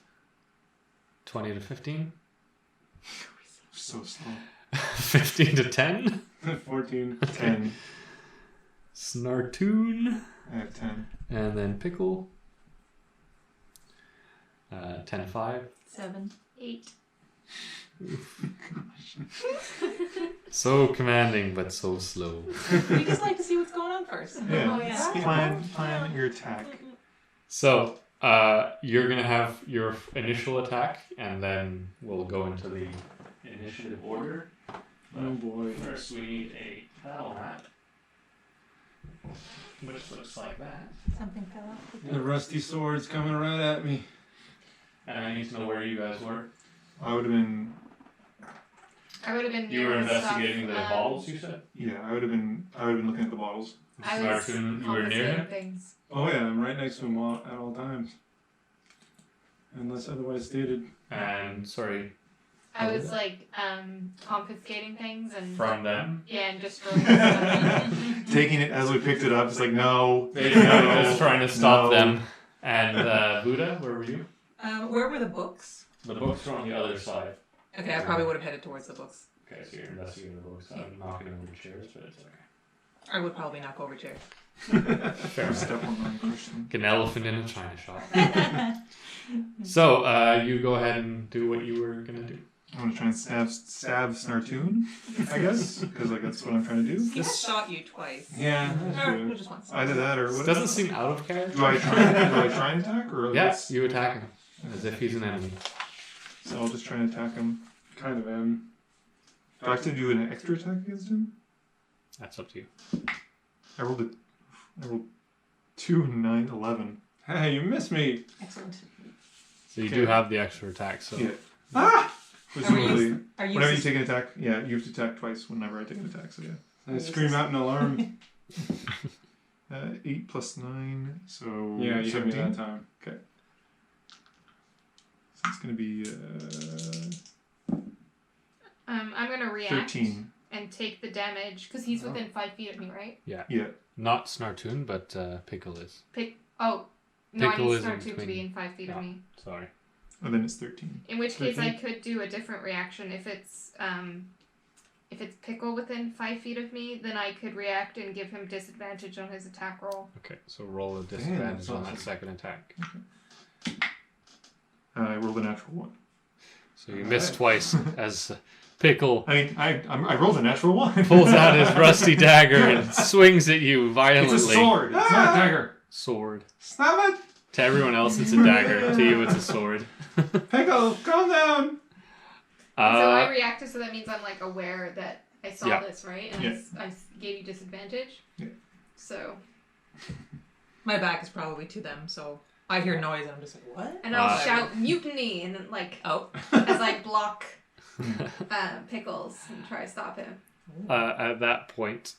20 to 15, So slow. 15 to 10, 14. 10. Snartoon, I have 10. and then Pickle. 10 to 5. 7. 8. So commanding, but so slow. We just like to see what's going on first. Yeah. Oh, yeah. Plan your attack. So, you're going to have your initial attack, and then we'll go into the initiative order. Oh boy. First, we need a battle map, which looks like that. Something fell off. The rusty sword's coming right at me. And I need to know where you guys were. I would have been. I would have been You near were the investigating stuff, the bottles, you said? Yeah, I would have been looking at the bottles. I was Snartoon, you were near him? confiscating things. Oh yeah, I'm right next to him at all times. Unless otherwise stated. And, sorry, I was like confiscating things and from them? yeah, and destroying stuff. Taking it as we picked it up, it's like, no. They were just trying to stop No. them. And, Buddha, where were you? Where were the books? The books were on the other side. Okay, I probably would have headed towards the books. Okay, so you're investigating the books. I'm knocking over chairs, but it's okay. I would probably knock over chairs. Fair enough. Step on my Christian. Like an elephant in a china shop. So, you go ahead and do what you were gonna do. I'm gonna try and stab Snartoon, I guess, because like that's what I'm trying to do. He has shot you twice. Yeah, Or just once. either that or This what? doesn't seem out of character. Do I try and attack or? Yes, you attack him as if he's an enemy. So I'll just try and attack him. Kind of am. Do I have to do an extra attack against him? That's up to you. I rolled 2, 9, 11. Hey, you missed me. Excellent. So you Okay. do have the extra attack. So Yeah. Ah! Presumably, Are you whenever you take an attack, yeah, you have to attack twice whenever I take an attack. So yeah. I scream out an alarm. 8 plus 9, so Yeah, you hit me 17. that time. So it's gonna be I'm gonna react 13. and take the damage because he's within 5 feet of me, right? Yeah. not Snartoon, but Pickle is. Oh, no, Pickle I is need in Snartoon to between. be in 5 feet Yeah. of me. Sorry. And then it's 13. In which case, I 13? could do a different reaction. If it's Pickle within 5 feet of me, then I could react and give him disadvantage on his attack roll. Okay, so roll a disadvantage that's on that awesome. second attack. I rolled a natural 1. So you miss twice as Pickle I mean, I rolled a natural 1. pulls out his rusty dagger and swings at you violently. It's a sword. It's not a dagger. Sword. Stop it! To everyone else, it's a dagger. To you, it's a sword. Pickle, calm down! So I reacted, so that means I'm like aware that I saw Yeah. this, right? And Yeah. I gave you disadvantage. Yeah. So. My back is probably to them, so I hear noise and I'm just like, what? And I'll shout mutiny and then, like, Oh. as I block Pickles and try to stop him. At that point,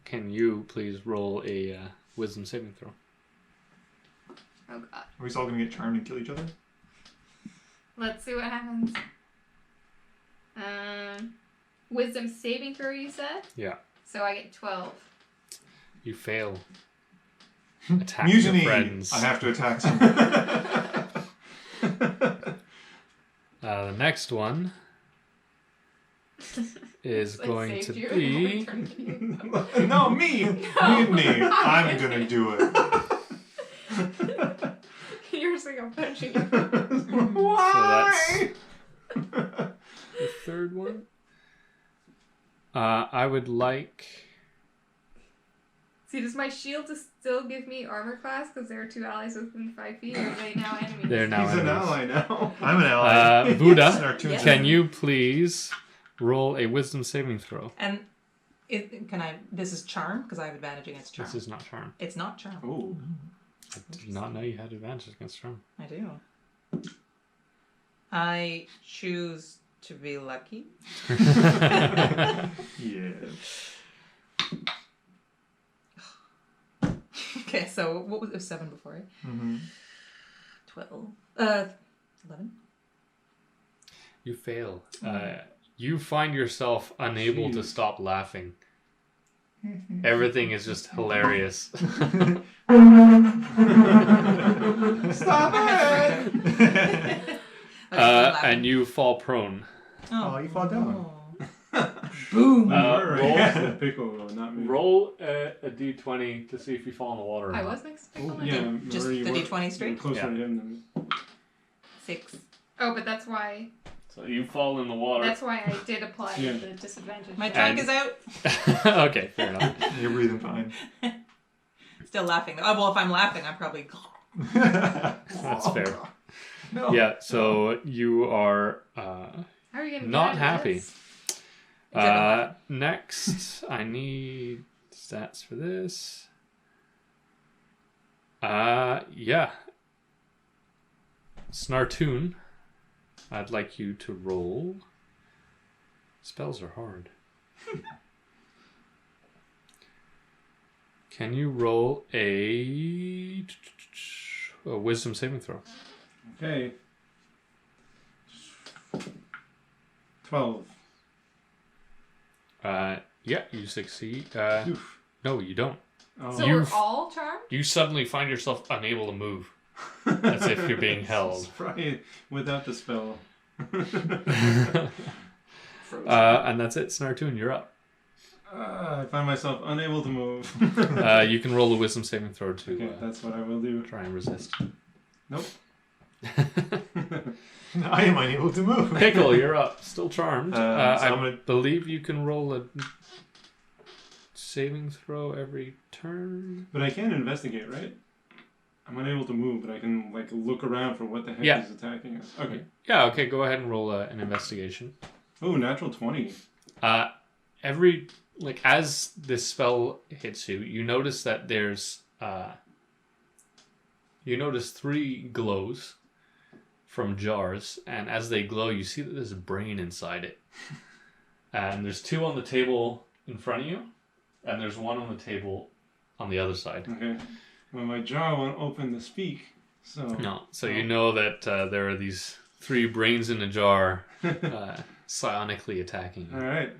can you please roll a wisdom saving throw? Oh god. Are we all gonna get charmed and kill each other? Let's see what happens. Wisdom saving throw, you said? Yeah. So I get 12. You fail. Attack Mutiny! your friends. I have to attack some. The next one is I going saved to you. be... Turned to you. No, me! Mutiny! I'm gonna do it. You're just like, I'm punching you. Why? The third one. I would like... See, does my shield still give me armor class because there are 2 allies within 5 feet, or are they now enemies? They're now He's an enemies. ally now. I'm an ally. Buddha, Snartoon. can you please roll a wisdom saving throw? And this is charm? Because I have advantage against charm. This is not charm. It's not charm. Ooh. I did not know you had advantage against charm. I do. I choose to be lucky. Yeah. Okay, so what was it? 7 before, right? Mm-hmm. 12. 11. You fail. You find yourself unable to Jeez. stop laughing. Everything is just hilarious. Stop it! And you fall prone. Oh, you fall down. Boom! Roll, Pickle, not me. roll a d20 to see if you fall in the water. Or I not. was next to Pickle. Yeah, Just Marie, the you D20 were straight? closer Yeah. to him than me. 6. Oh, but that's why So you fall in the water. I did apply Yeah. the disadvantage. My So- trunk And- is out. Okay, fair enough. You're breathing fine. Still laughing. Oh, well, if I'm laughing, I'm probably... That's fair. No. Yeah, so you are How are you gonna not get out of happy. this? Next, I need stats for this. Yeah. Snartoon, I'd like you to roll. Spells are hard. Can you roll a wisdom saving throw? Okay. 12. Yeah, you succeed. Oof. No, you don't. Oh. So You've- we're all charmed? You suddenly find yourself unable to move, as if you're being held. Right, without the spell. And that's it. Snartoon, you're up. I find myself unable to move. You can roll a wisdom saving throw to Okay, that's what I will do. try and resist. Nope. I am unable to move. Pickle, you're up. Still charmed. So I I'm gonna- believe you can roll a saving throw every turn. But I can investigate, right? I'm unable to move, but I can like look around for what the heck Yeah. is attacking us. Okay. Yeah, okay, go ahead and roll an investigation. Oh, natural 20. As this spell hits you, you notice that there's you notice 3 glows from jars, and as they glow, you see that there's a brain inside it. And there's 2 on the table in front of you, and there's 1 on the table on the other side. Okay. Well, my jar won't open to speak, so... No, so you know that there are these 3 brains in a jar psionically attacking you. Alright.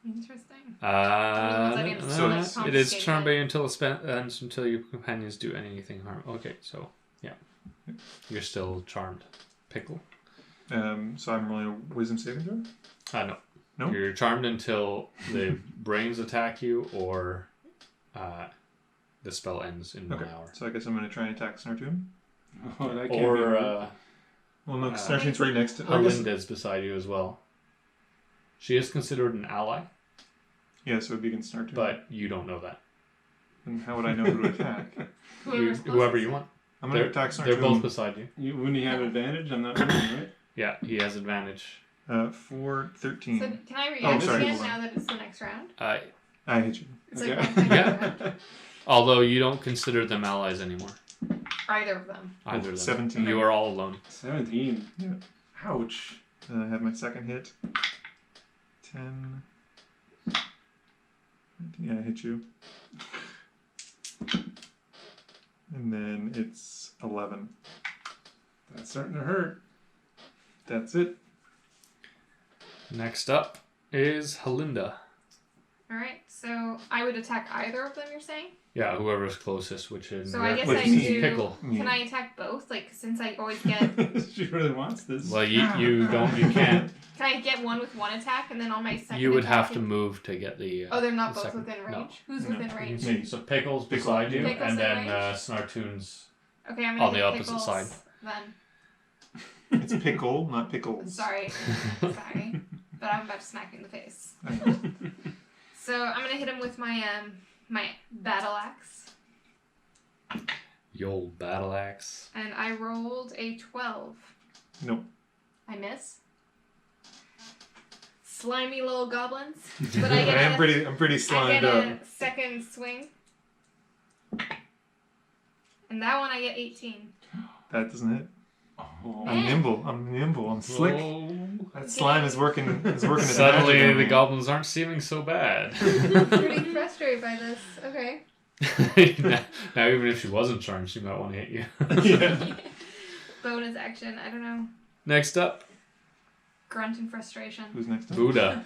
Interesting. So It is charm bay until it ends until your companions do anything harm. Okay, so yeah, you're still charmed. Pickle. So I'm rolling a wisdom saving throw? No. No? You're charmed until the brains attack you or the spell ends in 1 Okay. hour. So I guess I'm going to try and attack Snartoon. Oh, that can't be Or right. Well, no, Snartoon's right next to... I guess, Arlinda's beside you as well. She is considered an ally, Yeah, so it begins start turn. but you don't know that. And how would I know who to attack? Whoever you want. I'm going to attack They're Snartoon. both beside you. Wouldn't he have advantage? I'm not moving, right? Yeah, he has advantage. 4, 13. So can I Oh, react sorry, again hold on. now that it's the next round? I hit you. It's Okay. like one time Yeah. round. Although you don't consider them allies anymore. Either of them. Either of them. 17. You are all alone. 17. Yeah. Ouch. I have my second hit. 10. Yeah, I hit you. And then it's 11. That's starting to hurt. That's it. Next up is Halinda. Alright, so I would attack either of them, you're saying? Yeah, whoever's closest, which is So I guess What I do you mean? do. Pickle. Can I attack both? Like, since I always get. She really wants this. Well, you can't. Can I get one with one attack and then on my second You would attack have to move to get the. Oh, they're not the both second- within no. range? Who's No. within range? Me. So Pickle's Pickle. beside you, Pickle's and in then range? Snartoon's. Okay, I'm On gonna the hit opposite Pickles side. Then. It's pickle, not pickles. Sorry. Sorry. But I'm about to smack you in the face. So I'm gonna hit him with my my battle axe. The old battle axe. And I rolled a 12. Nope. I miss. Slimy little goblins. But I get I'm pretty I slimed get up. a second swing. And that one I get 18. That doesn't hit. Oh. I'm nimble. I'm slick. Whoa. That slime is working. Is working. its Suddenly, magic on the me. goblins aren't seeming so bad. I'm pretty frustrated by this. Okay. now, even if she wasn't charmed, she might want to hit you. Yeah. Bonus action. I don't know. Next up, Grunt and frustration. Who's next? Up? Buddha.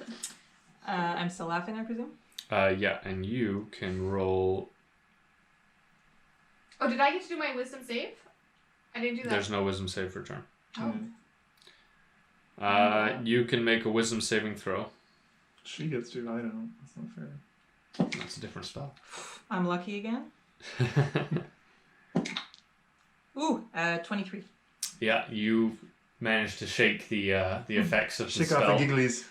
I'm still laughing, I presume. Yeah, and you can roll. Oh, did I get to do my wisdom save? I didn't do that. There's no wisdom save for turn. Oh. You can make a wisdom saving throw. She gets to. I don't. That's not fair. That's a different spell. I'm lucky again. Ooh, 23. Yeah, you managed to shake the effects of the Shake spell. off the gigglies.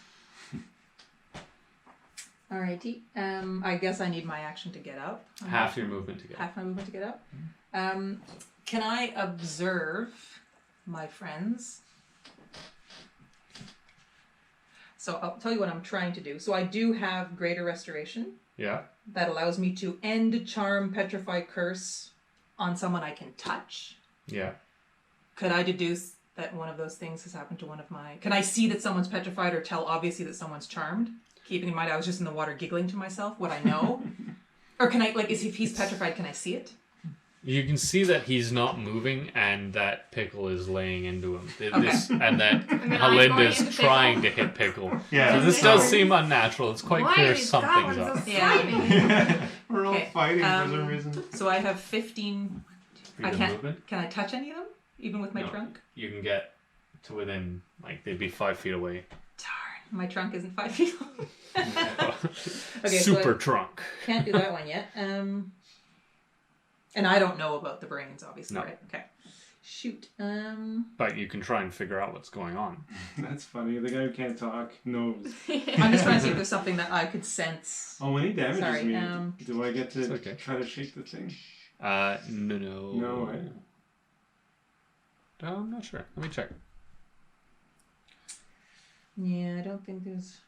Alrighty. I guess I need my action to get up. Half your movement to get. Half my movement to get up. Can I observe my friends? So I'll tell you what I'm trying to do. So I do have Greater Restoration Yeah. that allows me to end Charm, Petrify, Curse on someone I can touch. Yeah. Could I deduce that one of those things has happened to one of my... Can I see that someone's petrified or tell obviously that someone's charmed? Keeping in mind I was just in the water giggling to myself. Would I know? Or can I, like, if he's petrified, can I see it? You can see that he's not moving and that Pickle is laying into him. Okay. And that And then I'm going Halinda's into trying Pickle. to hit Pickle. Yeah. So this does seem unnatural. It's quite Why clear are these something's goblins up. so Yeah. slimy? We're all Okay, fighting for some reason. So I have 15... I Freedom can't... movement. Can I touch any of them? Even with my No. trunk? You can get to within, like, they'd be 5 feet away. Darn, my trunk isn't 5 feet long. Okay, so Super I trunk. can't do that one yet. And I don't know about the brains, obviously, No. right? Okay. Shoot. But you can try and figure out what's going on. That's funny. The guy who can't talk knows. I'm just trying to see if there's something that I could sense. Oh, when he damages Sorry, me, do I get It's to okay. try to shake the thing? No. No, I'm not sure. Let me check. Yeah, I don't think there's...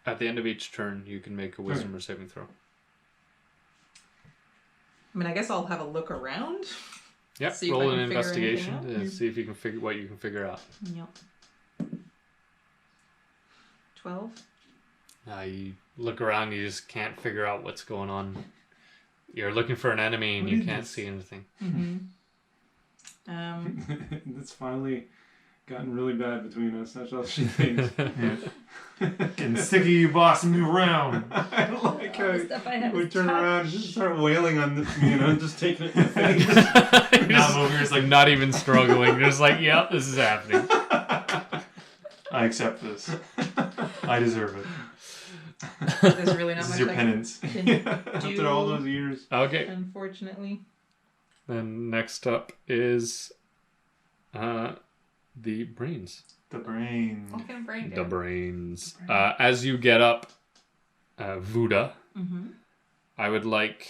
At the end of each turn, you can make a wisdom or saving throw. I mean, I guess I'll have a look around. Yep. See if I Roll can an figure investigation anything out. to see if you can figure what you can figure out. Yep. 12. You look around, you just can't figure out what's going on. You're looking for an enemy and What you is can't this? see anything. Mm-hmm. It's finally gotten really bad between us. That's all she thinks. Getting sick of you bossing me around. I like All the how stuff I have we is turn touch. around and just start wailing on this, you know, just taking it in the face. You're just, moving, it's like- not even struggling. You're just like, yep, this is happening. I accept this. I deserve it. There's really not This much is your I penance. can After do, all those years. Okay. unfortunately. Then next up is the brains. The brain. What kind of brain The do? brains. As you get up, Vuda, I would like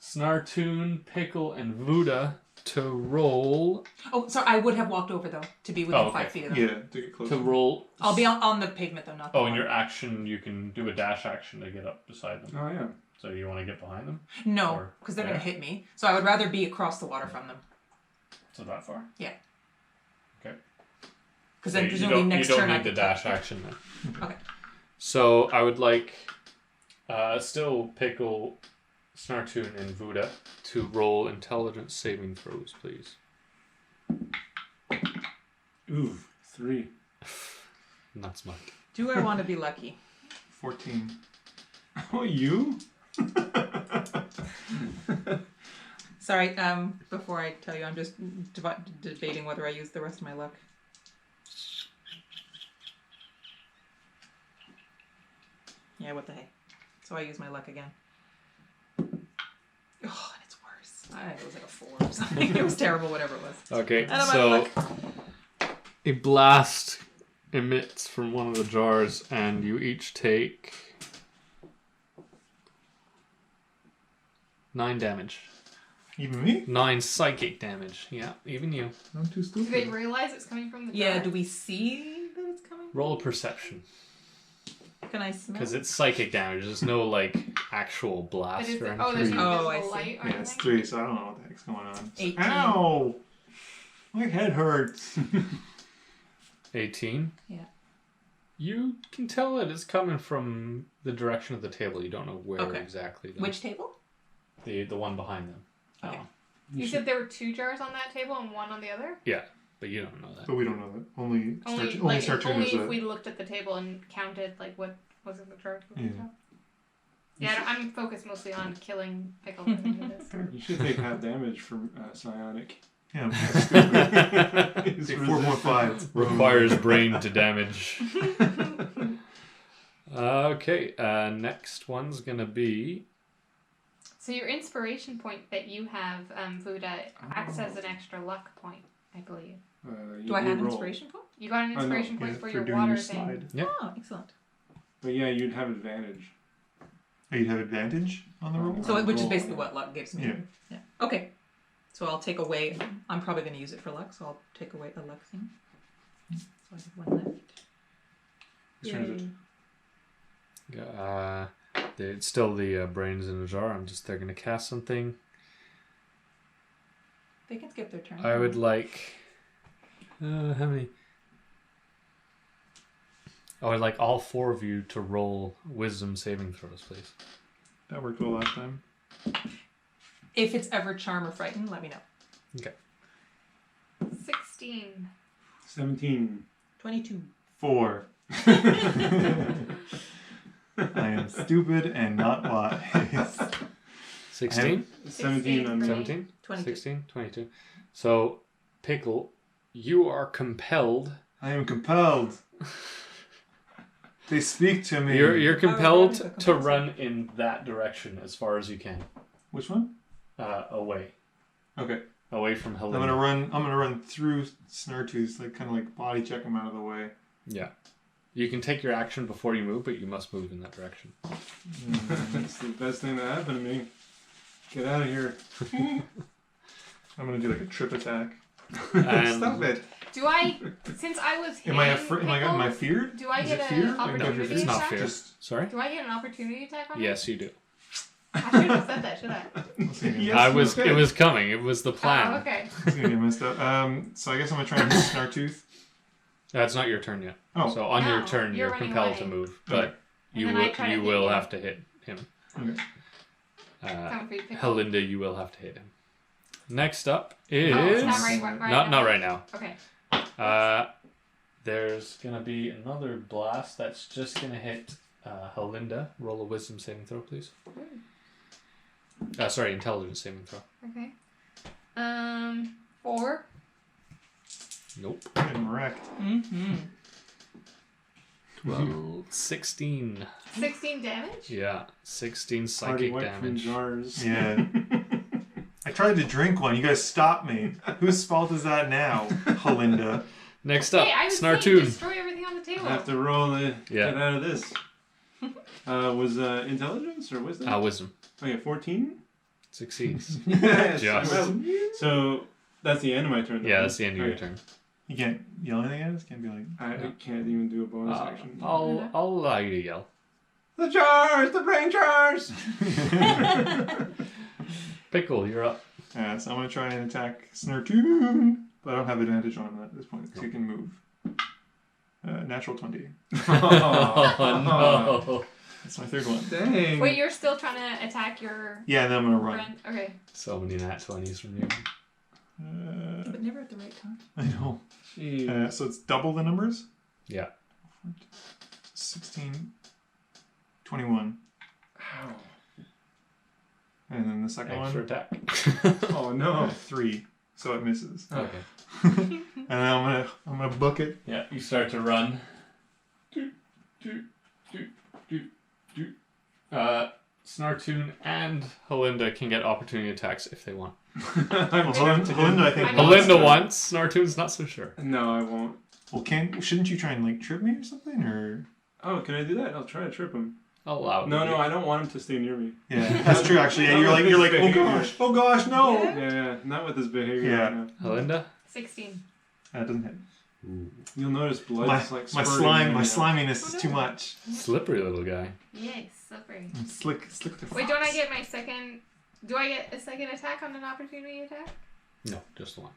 Snartoon, Pickle, and Vuda to roll. Oh, sorry. I would have walked over though to be within 5 feet of them. Yeah, to get close. To roll. I'll be on the pavement though, not. Oh, in your action, you can do a dash action to get up beside them. Oh, yeah. So you want to get behind them? No, Or because they're there? gonna hit me. So I would rather be across the water from them. So that far? Yeah. Okay. Because So then you presumably don't, next you don't turn I need the could dash touch. action then. Okay. So I would like still Pickle, Snartoon, and Vuda to roll intelligence saving throws, please. Ooh, 3. Not smart. Do I want to be lucky? 14. Oh, you? Sorry. Before I tell you, I'm just debating whether I use the rest of my luck. Yeah, what the heck. So I use my luck again. Oh, and it's worse. I think it was like a 4 or something. It was terrible, whatever it was. Okay, Out of my so luck. a blast emits from one of the jars, and you each take 9 damage. Even me? 9 psychic damage. Yeah, even you. I'm too Do they stupid. realize it's coming from the Yeah, jar? do we see that it's coming? Roll a perception. Can I smell? Because it's psychic damage. There's no, like, actual But blast is or it, anything. oh, there's no Oh, visible I see. light or Yeah, it's anything? 3, so I don't know what the heck's going on. 18. Ow! My head hurts. 18. Yeah. You can tell that it's coming from the direction of the table. You don't know where Okay. exactly. Though. Which table? The one behind them. Okay. You said there were 2 jars on that table and 1 on the other? Yeah, but you don't know that. But we don't know that. Only Only, only like, Startune only is if a... we looked at the table and counted, like, what was in the jar. Yeah. Yeah, I'm focused mostly on killing Pickle at the end of this. You should take half damage from psionic. Yeah, that's stupid. It's 4.5. Requires brain to damage. Okay, next one's gonna be. So your inspiration point that you have, Vuda, acts as an extra luck point, I believe. Do I have an inspiration point? You got an no, inspiration Yeah, point for for your doing water your thing. slide. Yeah. Oh, excellent. But yeah, you'd have advantage. Oh, you have advantage on the roll? So, which is roll, basically yeah. what luck gives me. Yeah. Okay. So I'll take away. I'm probably going to use it for luck, so I'll take away a luck thing. So I have 1 left. Whose turn is it? It's still the brains in a jar. They're gonna cast something. They can skip their turn. I would like. How many? I would like all 4 of you to roll wisdom saving throws, please. That worked well last time. If it's ever charm or frighten, let me know. Okay. 16. 17. 22. 4. I am stupid and not wise. 16? 17 on 17? 22. 16? 22. So, Pickle, you are compelled. I am compelled. They speak to me. You're compelled Ravnica to compels run in that direction as far as you can. Which one? Away. Okay. Away from Helena. I'm gonna run through Snartooth, like kind of like body check him out of the way. Yeah. You can take your action before you move, but you must move in that direction. That's the best thing that happened to me. Get out of here. I'm gonna do like a trip attack. And Stop it. Do I, since I was Am I hitting am I Pickle, feared? do I Is get it fear? an opportunity It's not attack? fear. Just Sorry? Do I get an opportunity attack on Yes, you do. it? I should have said that, should I? Yes, It was coming. It was the plan. Oh, okay. It's gonna get messed up. So I guess I'm gonna try and hit Snartooth. That's not your turn yet. Oh. So on your No, turn, you're you're running compelled away. to move, Okay. but And then I try to you hit will you. have to hit him. Okay. Coming for you, Pickle. Helinda, you will have to hit him. Next up is Oh, it's not right not right now. Okay. There's gonna be another blast that's just gonna hit Helinda. Roll a wisdom saving throw, please. Sorry, intelligence saving throw. Okay. 4. Nope. Getting wrecked. Mm-hmm. 12, 16. 16 damage? Yeah, 16 Party psychic wiped from damage. jars. Yeah. I tried to drink one. You guys stopped me. Whose fault is that now, Helinda? Next up, Hey, I was saying Snartoon. destroy everything on the table. I have to roll to Yeah. get out of this. Was intelligence or wisdom? Wisdom. Okay, 14? Succeeds. Yes. Just. So that's the end of my turn. Yeah, then. that's the end of your Okay. turn. You can't yell anything at us? Can't be like... I can't even do a bonus action. I'll allow you to yell. The jars! The brain jars! Pickle, you're up. Yeah, so I'm going to try and attack Snartoon. But I don't have advantage on him at this point, so you can move. Natural 20. Oh, no. That's my third one. Dang. Wait, you're still trying to attack your Yeah, and then I'm going to run. friend? Okay. So many nat 20s from you. But never at the right time. I know. Jeez. So it's double the numbers? Yeah. 16, 21. Ow. And then the second Extra one? attack. Oh no. 3. So it misses. Okay. And then I'm gonna book it. Yeah, you start to run. Snartoon and Helinda can get opportunity attacks if they want. I'm tempted. Helinda, I think. I know. wants Helinda to. once, Snartoon's not so sure. No, I won't. Well, shouldn't you try and like trip me or something? Or Oh, can I do that? I'll try to trip him. I'll allow it. No, I don't want him to stay near me. yeah, that's true. Actually, yeah, Not you're with like, this oh gosh, no. Yeah. Yeah, not with his behavior Yeah. right now. Helinda? 16. That doesn't hit. You'll notice blood My, is like my spurting slime, in my and out. sliminess is too much. Slippery little guy. Yay, slippery. I'm slick with the Wait, fox. don't I get my second... Do I get a second attack on an opportunity attack? No, just one.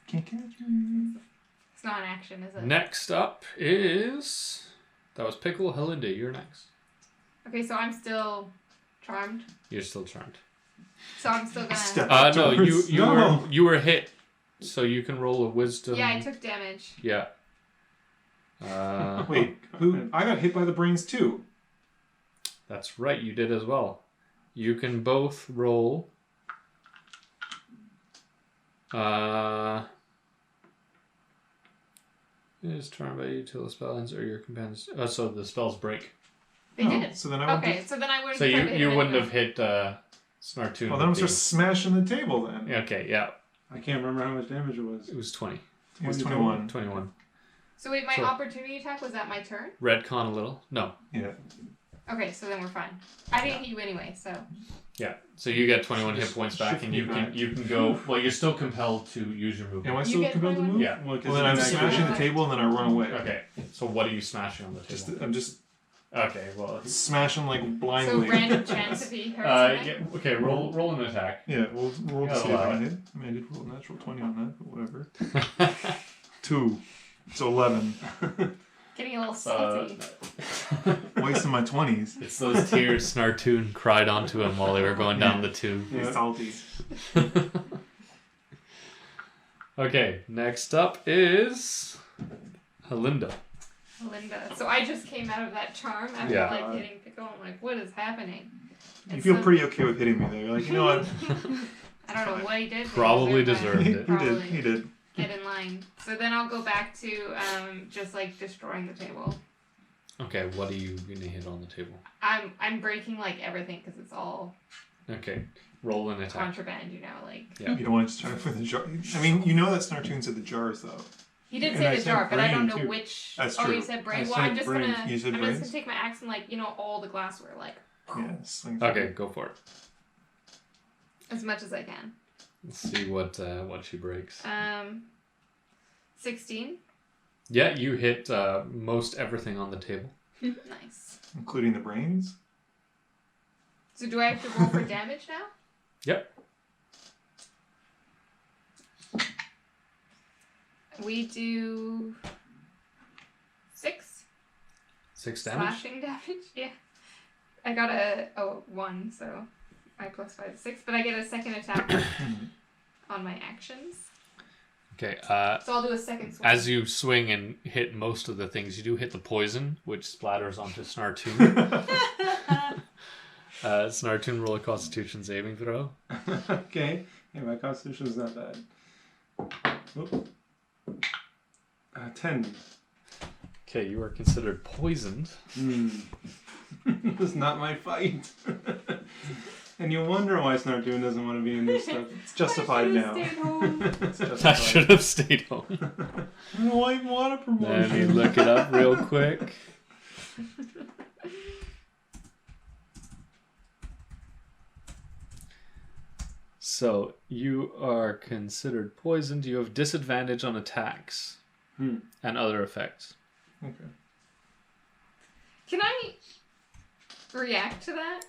Can't catch me. It's not an action, is it? Next up is... That was Pickle. Helinda, you're next. Okay, so I'm still charmed. You're still charmed. So I'm still gonna... Step. No, you No. you were hit, so you can roll a wisdom. Yeah, I took damage. Yeah. Wait, who? I got hit by the brains too. That's right, you did as well. You can both roll. It is turned by you till the spell ends or your companions. So the spells break. They Oh, did. So then I won't. Okay, so then I would have So you wouldn't have hit Snartoon. Well, then I'm with just smashing the table then. the- Okay, yeah. I can't remember how much damage it was. It was 20. It was 21. 21. So wait, my So- opportunity attack, was that my turn? Redcon a little? No. Yeah. Okay, so then we're fine. I didn't hit you anyway, so... Yeah. So you get 21 hit Just points back, shift and me you back. can go. Well, you're still compelled to use your Am movement. I You still get compelled to 21? move? Yeah. Well, 'cause Well, then I'm it's smashing back- the table and then I run away. Okay. So what are you smashing on the Just, table? I'm just Okay. Well. smashing like So blindly. random chance if he hurts me. Yeah. Okay. Roll an attack. Yeah, we'll roll to Yeah, see if I allow can hit. I mean, I did roll a natural 20 on that, but whatever. 2. So 11. Getting a little salty. Wasting my 20s. It's those tears Snartoon cried onto him while they were going down the tube. Yeah. Salty. Okay. Next up is Helinda. Linda. So I just came out of that charm after Yeah. like hitting Pickle. I'm like, what is happening? You And feel so- pretty okay with hitting me though. You're like, you know what? I don't know what he did. but Probably he deserved deserved he it. did. Probably. He did. Get in line. So then I'll go back to just like destroying the table. Okay. What are you gonna hit on the table? I'm breaking like everything because it's all Okay. Roll an attack. contraband, you know. Like Yeah. You don't want to just try for the jar. I mean, you know that Snartoon said the jars though. he did And say I the said jar, but I don't brain, know too. which. That's Oh, true. you said brain. I Well, I'm said just brain. gonna. You said I'm just brains? gonna take my axe and like all the glassware like Yeah. Sling Okay. Go for it. as much as I can. Let's see what she breaks. 16. Yeah, you hit most everything on the table. Nice. Including the brains. So do I have to roll for damage now? Yep. We do 6 6 damage. slashing damage. Yeah. I got a 1, so I plus 5 is 6, but I get a second attack on my actions. Okay. So I'll do a second swing. As you swing and hit most of the things, you do hit the poison, which splatters onto Snartoon. Snartoon, roll a Constitution saving throw. Okay. Hey, my constitution's not bad. Oop. 10. Okay, you are considered poisoned. It's not my fight. And you wonder why Snartoon doesn't want to be in this stuff. It's justified now. It's I justified. should have stayed home. I don't want a promotion. Let me look it up real quick. So, you are considered poisoned. You have disadvantage on attacks and other effects. Okay. Can I react to that?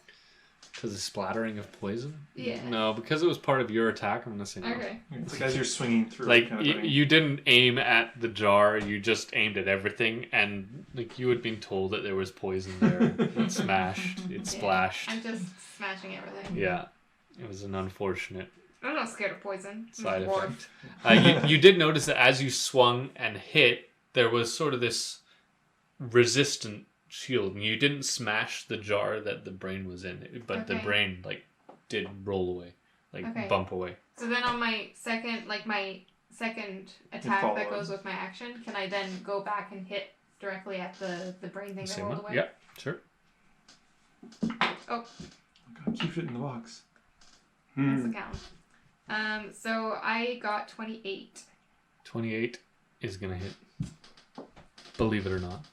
Because of splattering of poison? Yeah. No, because it was part of your attack, I'm going to say no. Okay. It's like as you're swinging through. Like, kind of thing. you didn't aim at the jar, you just aimed at everything, and like you had been told that there was poison there. It smashed, it splashed. I'm just smashing everything. Yeah, it was an unfortunate I'm not scared of poison. I'm side a dwarf. effect. You did notice that as you swung and hit, there was sort of this resistant shield, and you didn't smash the jar that the brain was in, but the Okay. brain like did roll away, like Okay. bump away. So then on my second attack that follows. goes with my action, can I then go back and hit directly at the brain thing that Same rolled one? away? Yeah, sure. Oh, God, keep it in the box. that's the count. So I got 28. 28 is gonna hit. Believe it or not.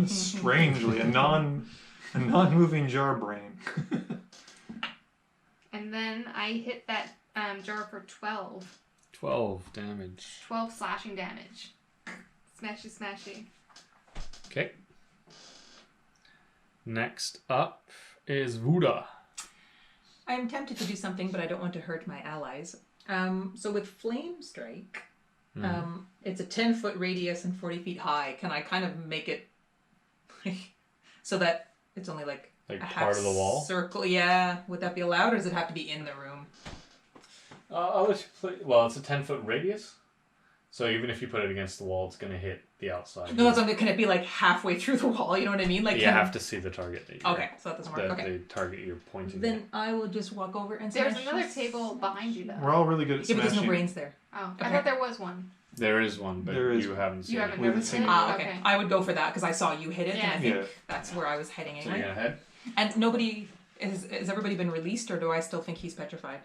Strangely, a non-moving jar brain. And then I hit that jar for 12. 12 damage. 12 slashing damage. Smashy, smashy. Okay. Next up is Vuda. I'm tempted to do something, but I don't want to hurt my allies. So with Flame Strike, it's a 10-foot radius and 40 feet high. Can I kind of make it so that it's only like a part of the wall? circle? Yeah. Would that be allowed, or does it have to be in the room? I'll let you play. Well, it's a 10-foot radius, so even if you put it against the wall, it's going to hit the outside. No, that's something. Can it be like halfway through the wall? You know what I mean? Like You have to see the target. That you're, Okay, so that doesn't work. Okay. The target you're pointing at. Then I will just walk over and There's smash another this. table behind you, though. We're all really good at Yeah, but smashing. there's no brains there. Oh, Okay. I thought there was one. There is one, but There is you haven't seen You it. haven't We haven't noticed seen it? it. Okay. I would go for that because I saw you hit it, and I think Yeah. that's where I was heading So you're anyway. going to head? And nobody has everybody been released, or do I still think he's petrified?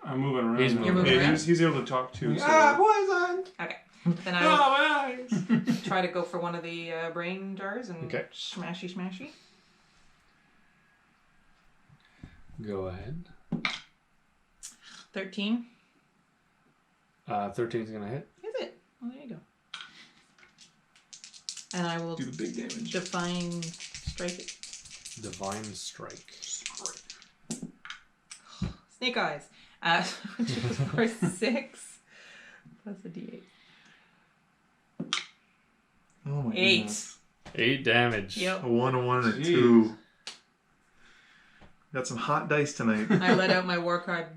I'm moving around. He's now. moving moving Yeah, around? he's able to talk too. So poison! Okay. Then I Oh, my eyes! will try to go for one of the brain jars and Okay. smashy, smashy. Go ahead. 13. 13 is going to hit. Is it? Well, there you go. And I will do the big damage. define strike it. Divine Strike. Snake eyes. Which is for 6 plus a d8. Oh my 8. goodness. 8 damage. Yep. A 1, a 1, and a Jeez. 2. Got some hot dice tonight. I let out my war card.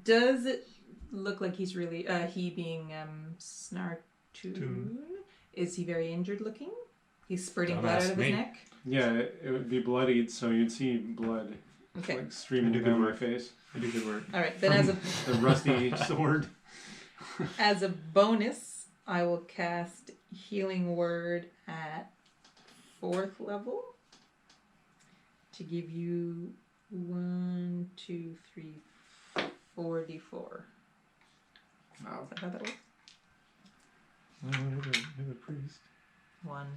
Does it look like he's really he being Snartoon? Toon. Is he very injured looking? He's spurting Don't blood ask out of his me. neck. Yeah, it would be bloodied, so you'd see blood Okay. like streaming You do down good my work. face. I do good work. All right. Then as a The rusty sword. as a bonus, I will cast Healing Word at 4th level to give you 1, 2, 3, 4 d4. Wow. Is that how that works? Oh, we have a priest. 1,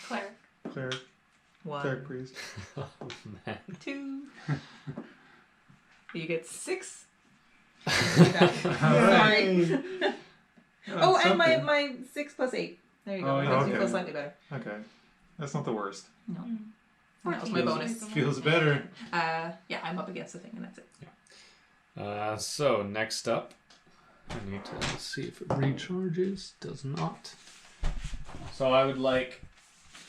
Cleric. Cleric 1, priest. Oh, man. 2. You get 6. Alright. Sorry. Oh, and Something. my 6 plus 8. There you go. Oh, Makes yeah. me feel Okay. slightly better. Okay. That's not the worst. No. That was my Feels- bonus. Feels better. Yeah, I'm up against the thing, and that's it. So, next up, I need to see if it recharges. Does not. So I would like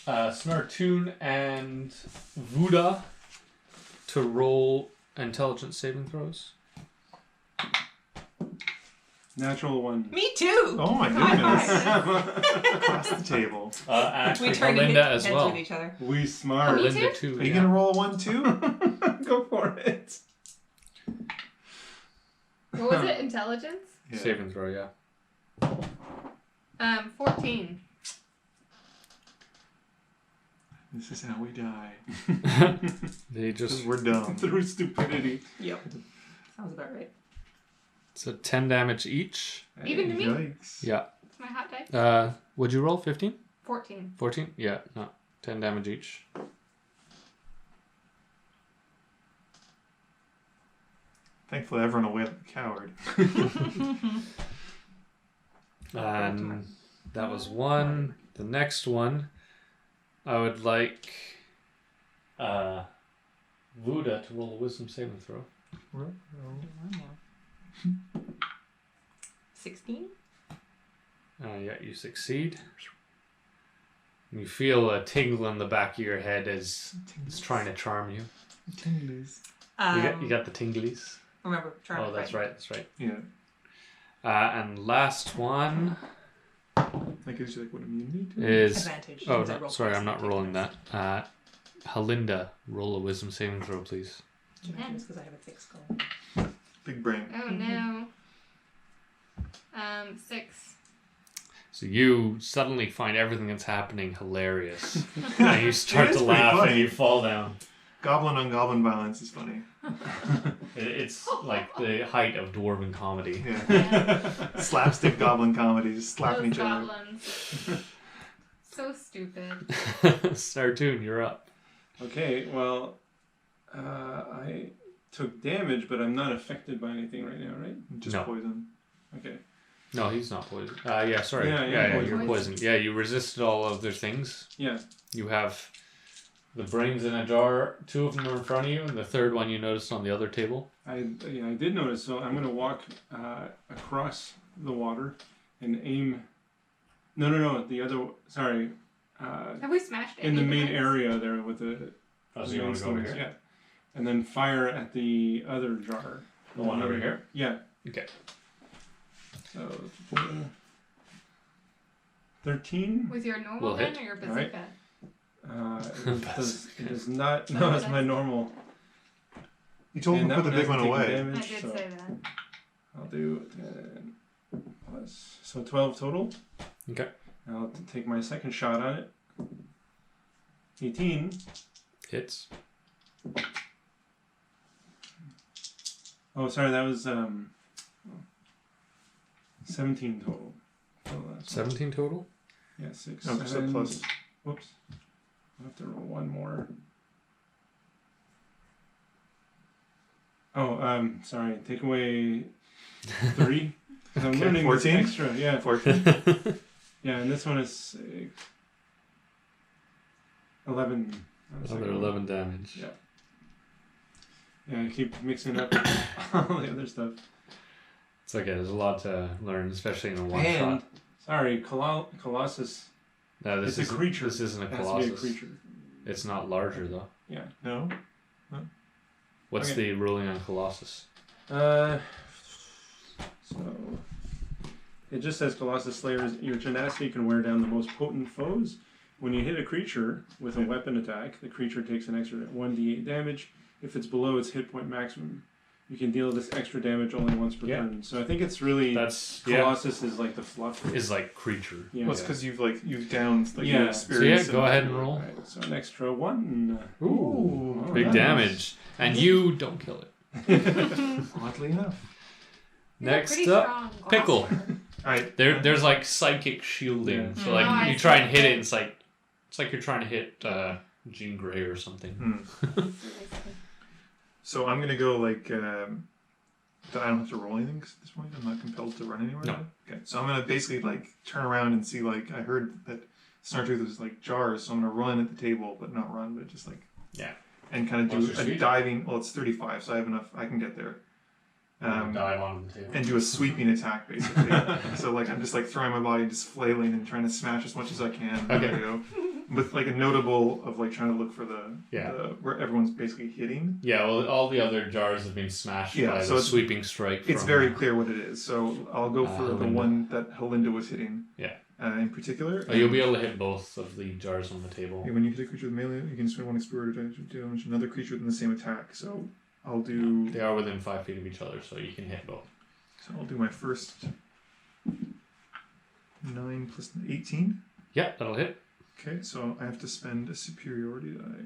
Snartoon and Vuda to roll intelligence saving throws. Natural 1. Me too. Oh my goodness. Across the table. Actually, We turned into Linda as heads well. with each other. We smart. Me Linda too? too. Are you yeah. gonna roll a 1 too? Go for it. What was it? Intelligence? Yeah. Saving throw, yeah. 14. This is how we die. They just... We're dumb. Through stupidity. Yep. Sounds about right. So 10 damage each. Even to me? Yikes. Yeah. It's my hot die. Would you roll 15? 14. 14? Yeah, no. 10 damage each. Thankfully, I've run away like a coward. And that was one. The next one, I would like Vuda to roll a wisdom saving throw. 16? Yeah, you succeed. You feel a tingle in the back of your head as it's trying to charm you. Tinglies. You got the tinglies. Remember, charm. Oh, that's right. That's right. Yeah. And last one That gives you like what immunity to? is. Advantage. Oh, since I no, rolled sorry, twice, I'm not I take rolling this. that. Halinda, roll a wisdom saving throw, please. Just because I have a thick skull. Big brain. Oh no. 6. So you suddenly find everything that's happening hilarious. And you start It is to pretty laugh funny. and you fall down. Goblin on goblin violence is funny. It's like the height of dwarven comedy. Yeah. Slapstick goblin comedy, just slapping Those each other. goblins. So stupid. Sartoon, you're up. Okay, well, I took damage, but I'm not affected by anything right now, right? Just No. poison. Okay. No, he's not poisoned. Yeah, sorry. Yeah, Yeah, poison. you're poisoned. Yeah, you resisted all of their things. Yeah. You have the brains in a jar. 2 of them are in front of you, and the third one you noticed on the other table. I did notice. So I'm going to walk across the water and aim. No. The other. Sorry. Have we smashed In the any main of this? area there with the. Oh, so the you main want to go over stones, here? Yeah. And then fire at the other jar. The one over here? Yeah. Okay. So 13. With your normal Will gun hit. or your Alright. bazooka? It does not. No, it's my normal. You told him And to put the that big one one has taken away. I damage, did so say that. I'll do 10 plus. So 12 total. Okay. I'll take my second shot on it. 18. Hits. Oh, sorry, that was 17 total. So that's 17 total? Yeah, 6. Oh, so 7. plus. Whoops. I'll have to roll one more. Oh, sorry. Take away 3. 'Cause I'm Okay, learning 14? this extra. Yeah. 14. Yeah, and this one is 11. Another 11 damage. Yeah. Yeah, I keep mixing up all the other stuff. It's okay, there's a lot to learn, especially in a one And, shot. sorry, Colossus. No, It's a creature. This isn't a It has to be colossus. a creature. It's not larger though. Yeah. No? What's Okay. the ruling on colossus? So it just says Colossus Slayers, your tenacity can wear down the most potent foes. When you hit a creature with a weapon attack, the creature takes an extra 1d8 damage. If it's below its hit point maximum, you can deal this extra damage only once per Yeah. turn. So I think it's really That's Colossus is like the fluff. is like creature. Yeah. Well, it's because you've downed like Yeah. your So experience. yeah, go ahead and roll. Alright, so an extra 1. Ooh, Big nice. damage. And you don't kill it. Oddly enough. You're a Next pretty up, strong Pickle. blaster. Alright. There's like psychic shielding. Yeah. So Oh, like I you try and see. hit it, it's like you're trying to hit Jean Grey or something. So I'm gonna go like I don't have to roll anything 'cause at this point I'm not compelled to run anywhere. No. Right? Okay. So I'm gonna basically like turn around and see like I heard that Snartooth was like jars, so I'm gonna run at the table, but not run, but just like Yeah. and kind of What's do your a speed? diving. Well, it's 35, so I have enough. I can get there. Dive on the table. And do a sweeping attack basically. So like I'm just like throwing my body, just flailing and trying to smash as much as I can. Okay. There you go. With like a notable of like trying to look for the where everyone's basically hitting. Yeah, well, all the other jars have been smashed Yeah, by so the it's- sweeping strike. It's from, very clear what it is. So I'll go for the Halinda. one that Halinda was hitting. Yeah. In particular. Oh, you'll be able to hit both of the jars on the table. When you hit a creature with melee, you can spend one explorer to damage another creature within the same attack. So I'll do. They are within 5 feet of each other, so you can hit both. So I'll do my first 9 plus 18. Yeah, that'll hit. Okay, so I have to spend a superiority die,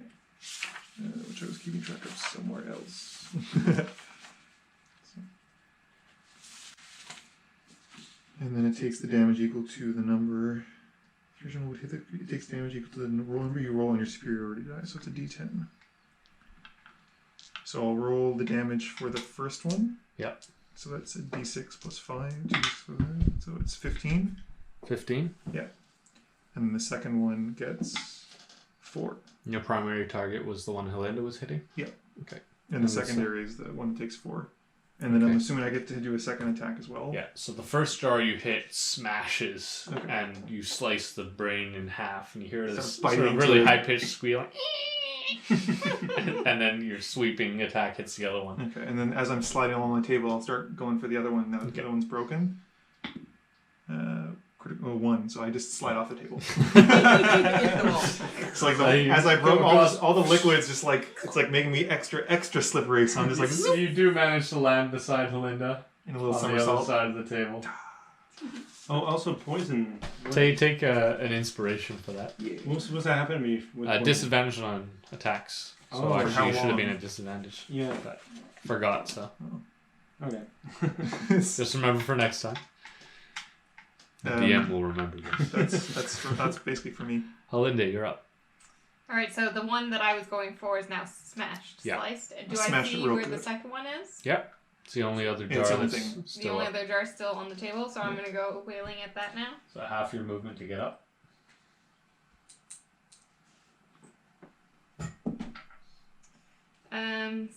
which I was keeping track of somewhere else. And then it takes the damage equal to the number. It takes damage equal to the number you roll on your superiority die, so it's a d10. So I'll roll the damage for the first one. Yep. So that's a d6 plus 5, so it's 15. 15. Yeah. And then the second one gets 4. Your primary target was the one Helinda was hitting? Yeah. Okay. And the secondary is the one that takes 4. And then I'm assuming I get to do a second attack as well. Yeah, so the first jar you hit smashes, Okay. and you slice the brain in half, and you hear this Start sort of biting really into it. high-pitched squeal. And then your sweeping attack hits the other one. Okay, and then as I'm sliding along my table, I'll start going for the other one now that Okay. the other one's broken. Critical 1, so I just slide off the table. It's like as I broke all the liquids, just like it's like making me extra slippery. So I'm just like So you do manage to land beside Helinda in a little on the other somersault. side of the table. Oh, also poison. Take an inspiration for that. What's supposed to happen to me? With poison? Disadvantage on attacks. So Oh, for actually how you should have long? been at disadvantage. Yeah. But forgot, so. Okay. Just remember for next time. The DM will remember this. That's basically for me. Helinda, you're up. Alright, so the one that I was going for is now smashed, Yeah. sliced. Do I Smash it see real where the quick. second one is? Yep. It's the only other Yeah, jar it's the only that's thing. The still only up. other jar still on the table, so I'm going to go wailing at that now. So half your movement to get up.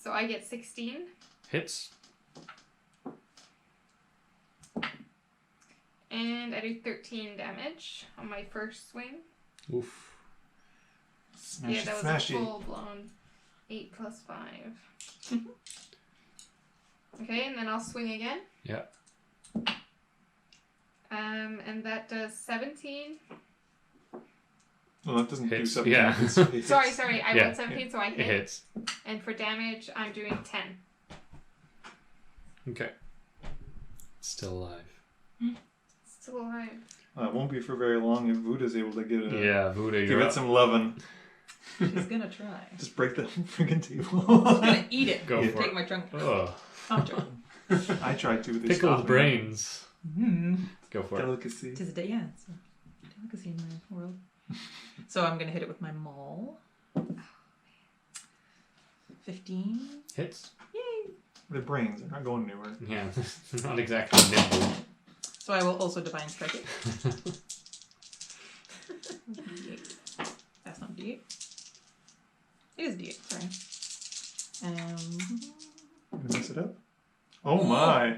So I get 16. Hits. And I do 13 damage on my first swing. Oof. Smash Yeah, it, that was smash a it. full-blown 8 plus 5. Okay, and then I'll swing again. Yeah. And that does 17. Well, that doesn't do Hits, 17. yeah. It's- Sorry, I Yeah. rolled 17, so I It hit. hits. And for damage, I'm doing 10. Okay. Still alive. Still alive. It won't be for very long if Voodoo's able to get it. Yeah, Voodoo, Give you're it up. some loving. She's gonna try. Just break the freaking table. She's gonna eat it. Go for Take it. my trunk. Ugh. I'm joking. I tried to. They Pickled stopped me. brains. Mm. Go for it. Delicacy. Tis a day, yeah. It's a delicacy in my world. So I'm gonna hit it with my maul. 15. Hits. Yay! The brains. They're not going anywhere. Yeah, not exactly nimble. So I will also divine strike it. D8. That's not D8. It is D8, sorry. Gonna mess it up? Oh my!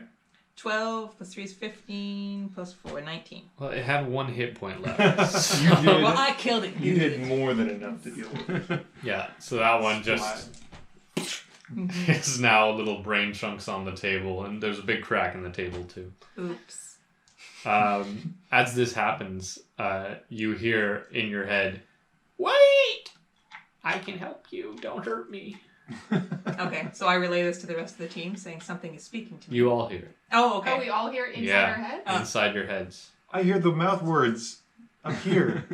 12 plus 3 is 15 plus 4, 19. Well, it had one hit point left. You did. Well, I killed it. You did more than enough to deal with. Yeah, so that one just Mhm. is now little brain chunks on the table, and there's a big crack in the table too. Oops. As this happens, you hear in your head, "Wait! I can help you. Don't hurt me." Okay, so I relay this to the rest of the team, saying something is speaking to me. You all hear it Oh, Oh, okay. we all hear it inside Yeah. our head? inside your heads. I hear the mouth words. I'm here.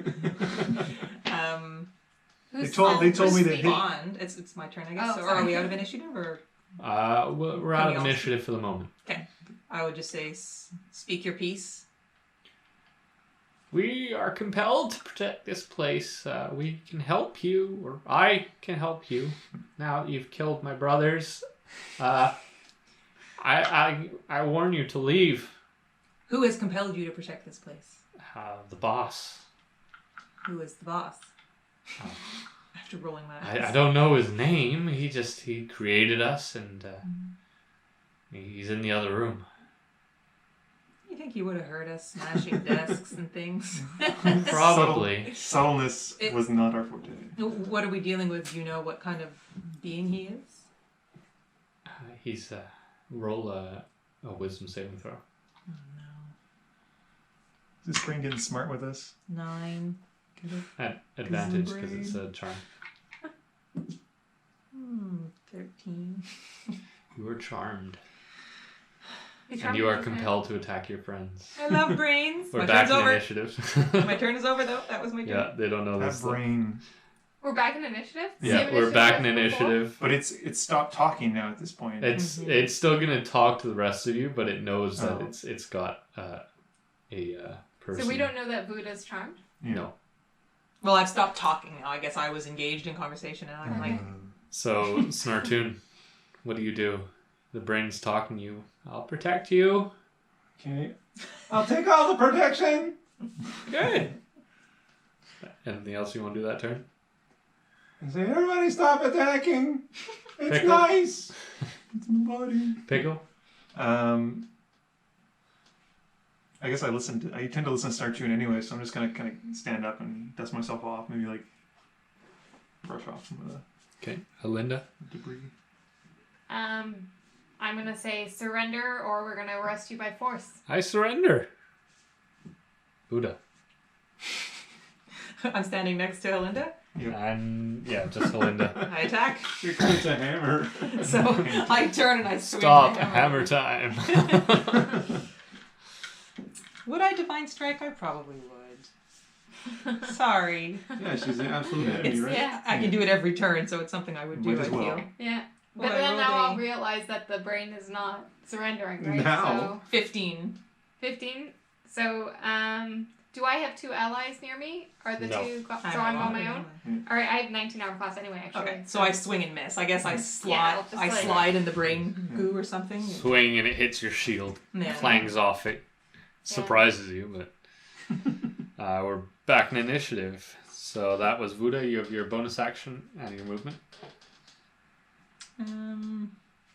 They Who's told me to hit. Bond. It's my turn, I guess. Oh, So, or sorry. are we out of initiative, or We're out of Can we initiative for the moment. I would just say, speak your piece. We are compelled to protect this place. We can help you, or I can help you. Now that you've killed my brothers, I warn you to leave. Who has compelled you to protect this place? The boss. Who is the boss? Oh. After rolling my eyes. I don't know his name. He created us, and he's in the other room. You think he would have heard us smashing desks and things? Probably. Subtleness was not our forte. What are we dealing with? Do you know what kind of being he is? He's roll a wisdom saving throw. Oh no. Is this brain getting smart with us? 9. At advantage because it's a charm. 13. You were charmed. And you are compelled to attack your friends. I love brains. We're My back turn's in over. initiative. My turn is over though. That was my turn. Yeah, they don't know That this. brain. We're back in initiative? Yeah, Same we're back in as before? initiative. But it's stopped talking now at this point. It's still gonna talk to the rest of you, but it knows that Oh. it's got a person. So we don't know that Buddha's charmed? Yeah. No. Well, I've stopped talking now. I guess I was engaged in conversation and I'm like, So Snartoon, what do? The brain's talking to you. I'll protect you. Okay. I'll take all the protection. Good. Anything else you want to do that turn? And say, everybody stop attacking. It's Pickle. nice. It's my body. Pickle? I guess I tend to listen to Snartoon anyway, so I'm just gonna kind of stand up and dust myself off, maybe like brush off some of the Okay. Alinda? debris. I'm gonna say surrender or we're gonna arrest you by force. I surrender. Buddha. I'm standing next to Linda. And yeah, just Alinda. I attack. Here comes a hammer. So I turn and I swing. Stop. my Hammer time. Would I divine strike? I probably would. Sorry. Yeah, she's an absolute enemy, It's, right? Yeah. I can do it every turn, so it's something I would do. Might I as well. feel. Yeah. Well, But I then rolled now a- I'll realize that the brain is not surrendering, right? Now. 15. So 15. So, do I have 2 allies near me? Or the No. 2 so I'm I'm on on my my own? Alright, I have 19 armor class anyway, actually. Okay, so I swing and miss. I guess I slide. just I like- slide in the brain goo or something. Swing and it hits your shield. Yeah. Clangs off it. Surprises you, but we're back in initiative. So that was Vuda. You have your bonus action and your movement.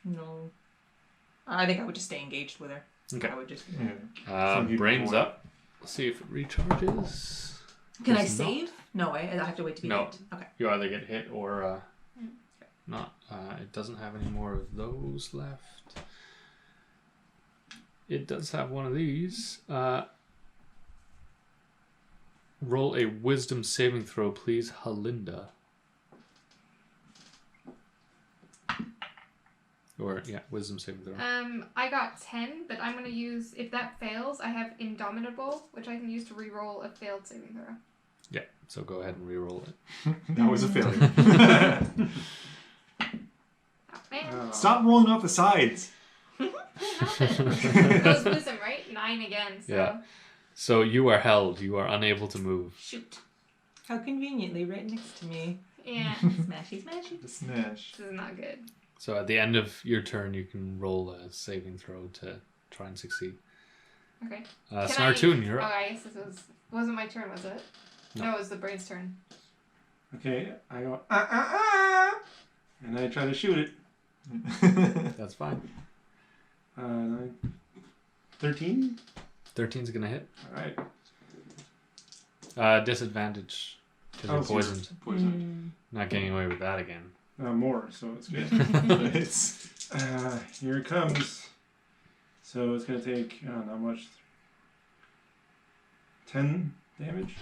No. I think I would just stay engaged with her. Okay. I would just. Yeah. So you'd Brains avoid- up. Let's see if it recharges. Can I Does not. save? No, I have to wait to be No. hit. Okay. You either get hit or not. It doesn't have any more of those left. It does have one of these. Roll a wisdom saving throw, please, Halinda. Or, yeah, wisdom saving throw. I got 10, but I'm gonna use, if that fails, I have Indomitable, which I can use to re-roll a failed saving throw. Yeah, so go ahead and re-roll it. That was a failure. Oh, man. Stop rolling off the sides. It was wisdom, right? 9 again, so. Yeah. So you are held. You are unable to move. Shoot. How conveniently right next to me. Yeah. Smashy, smashy. The smash. This is not good. So at the end of your turn, you can roll a saving throw to try and succeed. Okay. Snartoon, you're Oh, up. I guess this wasn't my turn, was it? No. No, it was the brain's turn. Okay, I go, and I try to shoot it. That's fine. 13? 13's gonna hit. Alright. Disadvantage because Oh, you're so poisoned. Poison. Not getting away with that again. More, so it's good. It's Here it comes. So it's going to take, not much. 10 damage.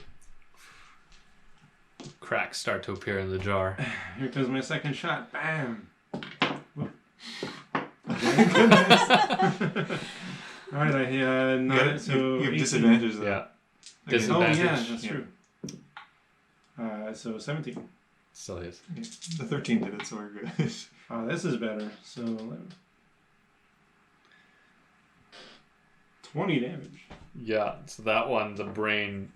Cracks start to appear in the jar. Here comes my second shot. Bam! Whoop. Alright, so you have 18. disadvantage though. Yeah. Oh Disadvantage. yeah, that's Yeah. true. So 17. Still hits. The 13 did it, so we're good. Oh, this is better. So 20 damage. Yeah, so that one, the brain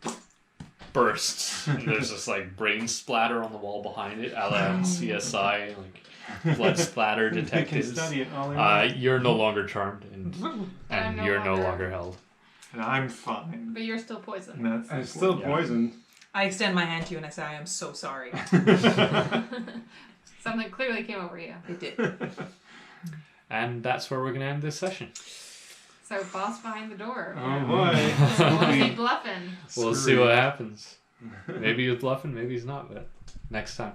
bursts. And there's this like brain splatter on the wall behind it, a la CSI, like blood splatter I can detectives. study it all I want. You're no longer charmed, and I'm no you're no longer- longer held. And I'm fine. But you're still poisoned. And that's I'm still Yeah. poisoned. I extend my hand to you and I say, I am so sorry. Something clearly came over you. It did. And that's where we're going to end this session. So, boss behind the door. Oh boy. Was he bluffing? We'll see what happens. Maybe he's bluffing, maybe he's not, but next time.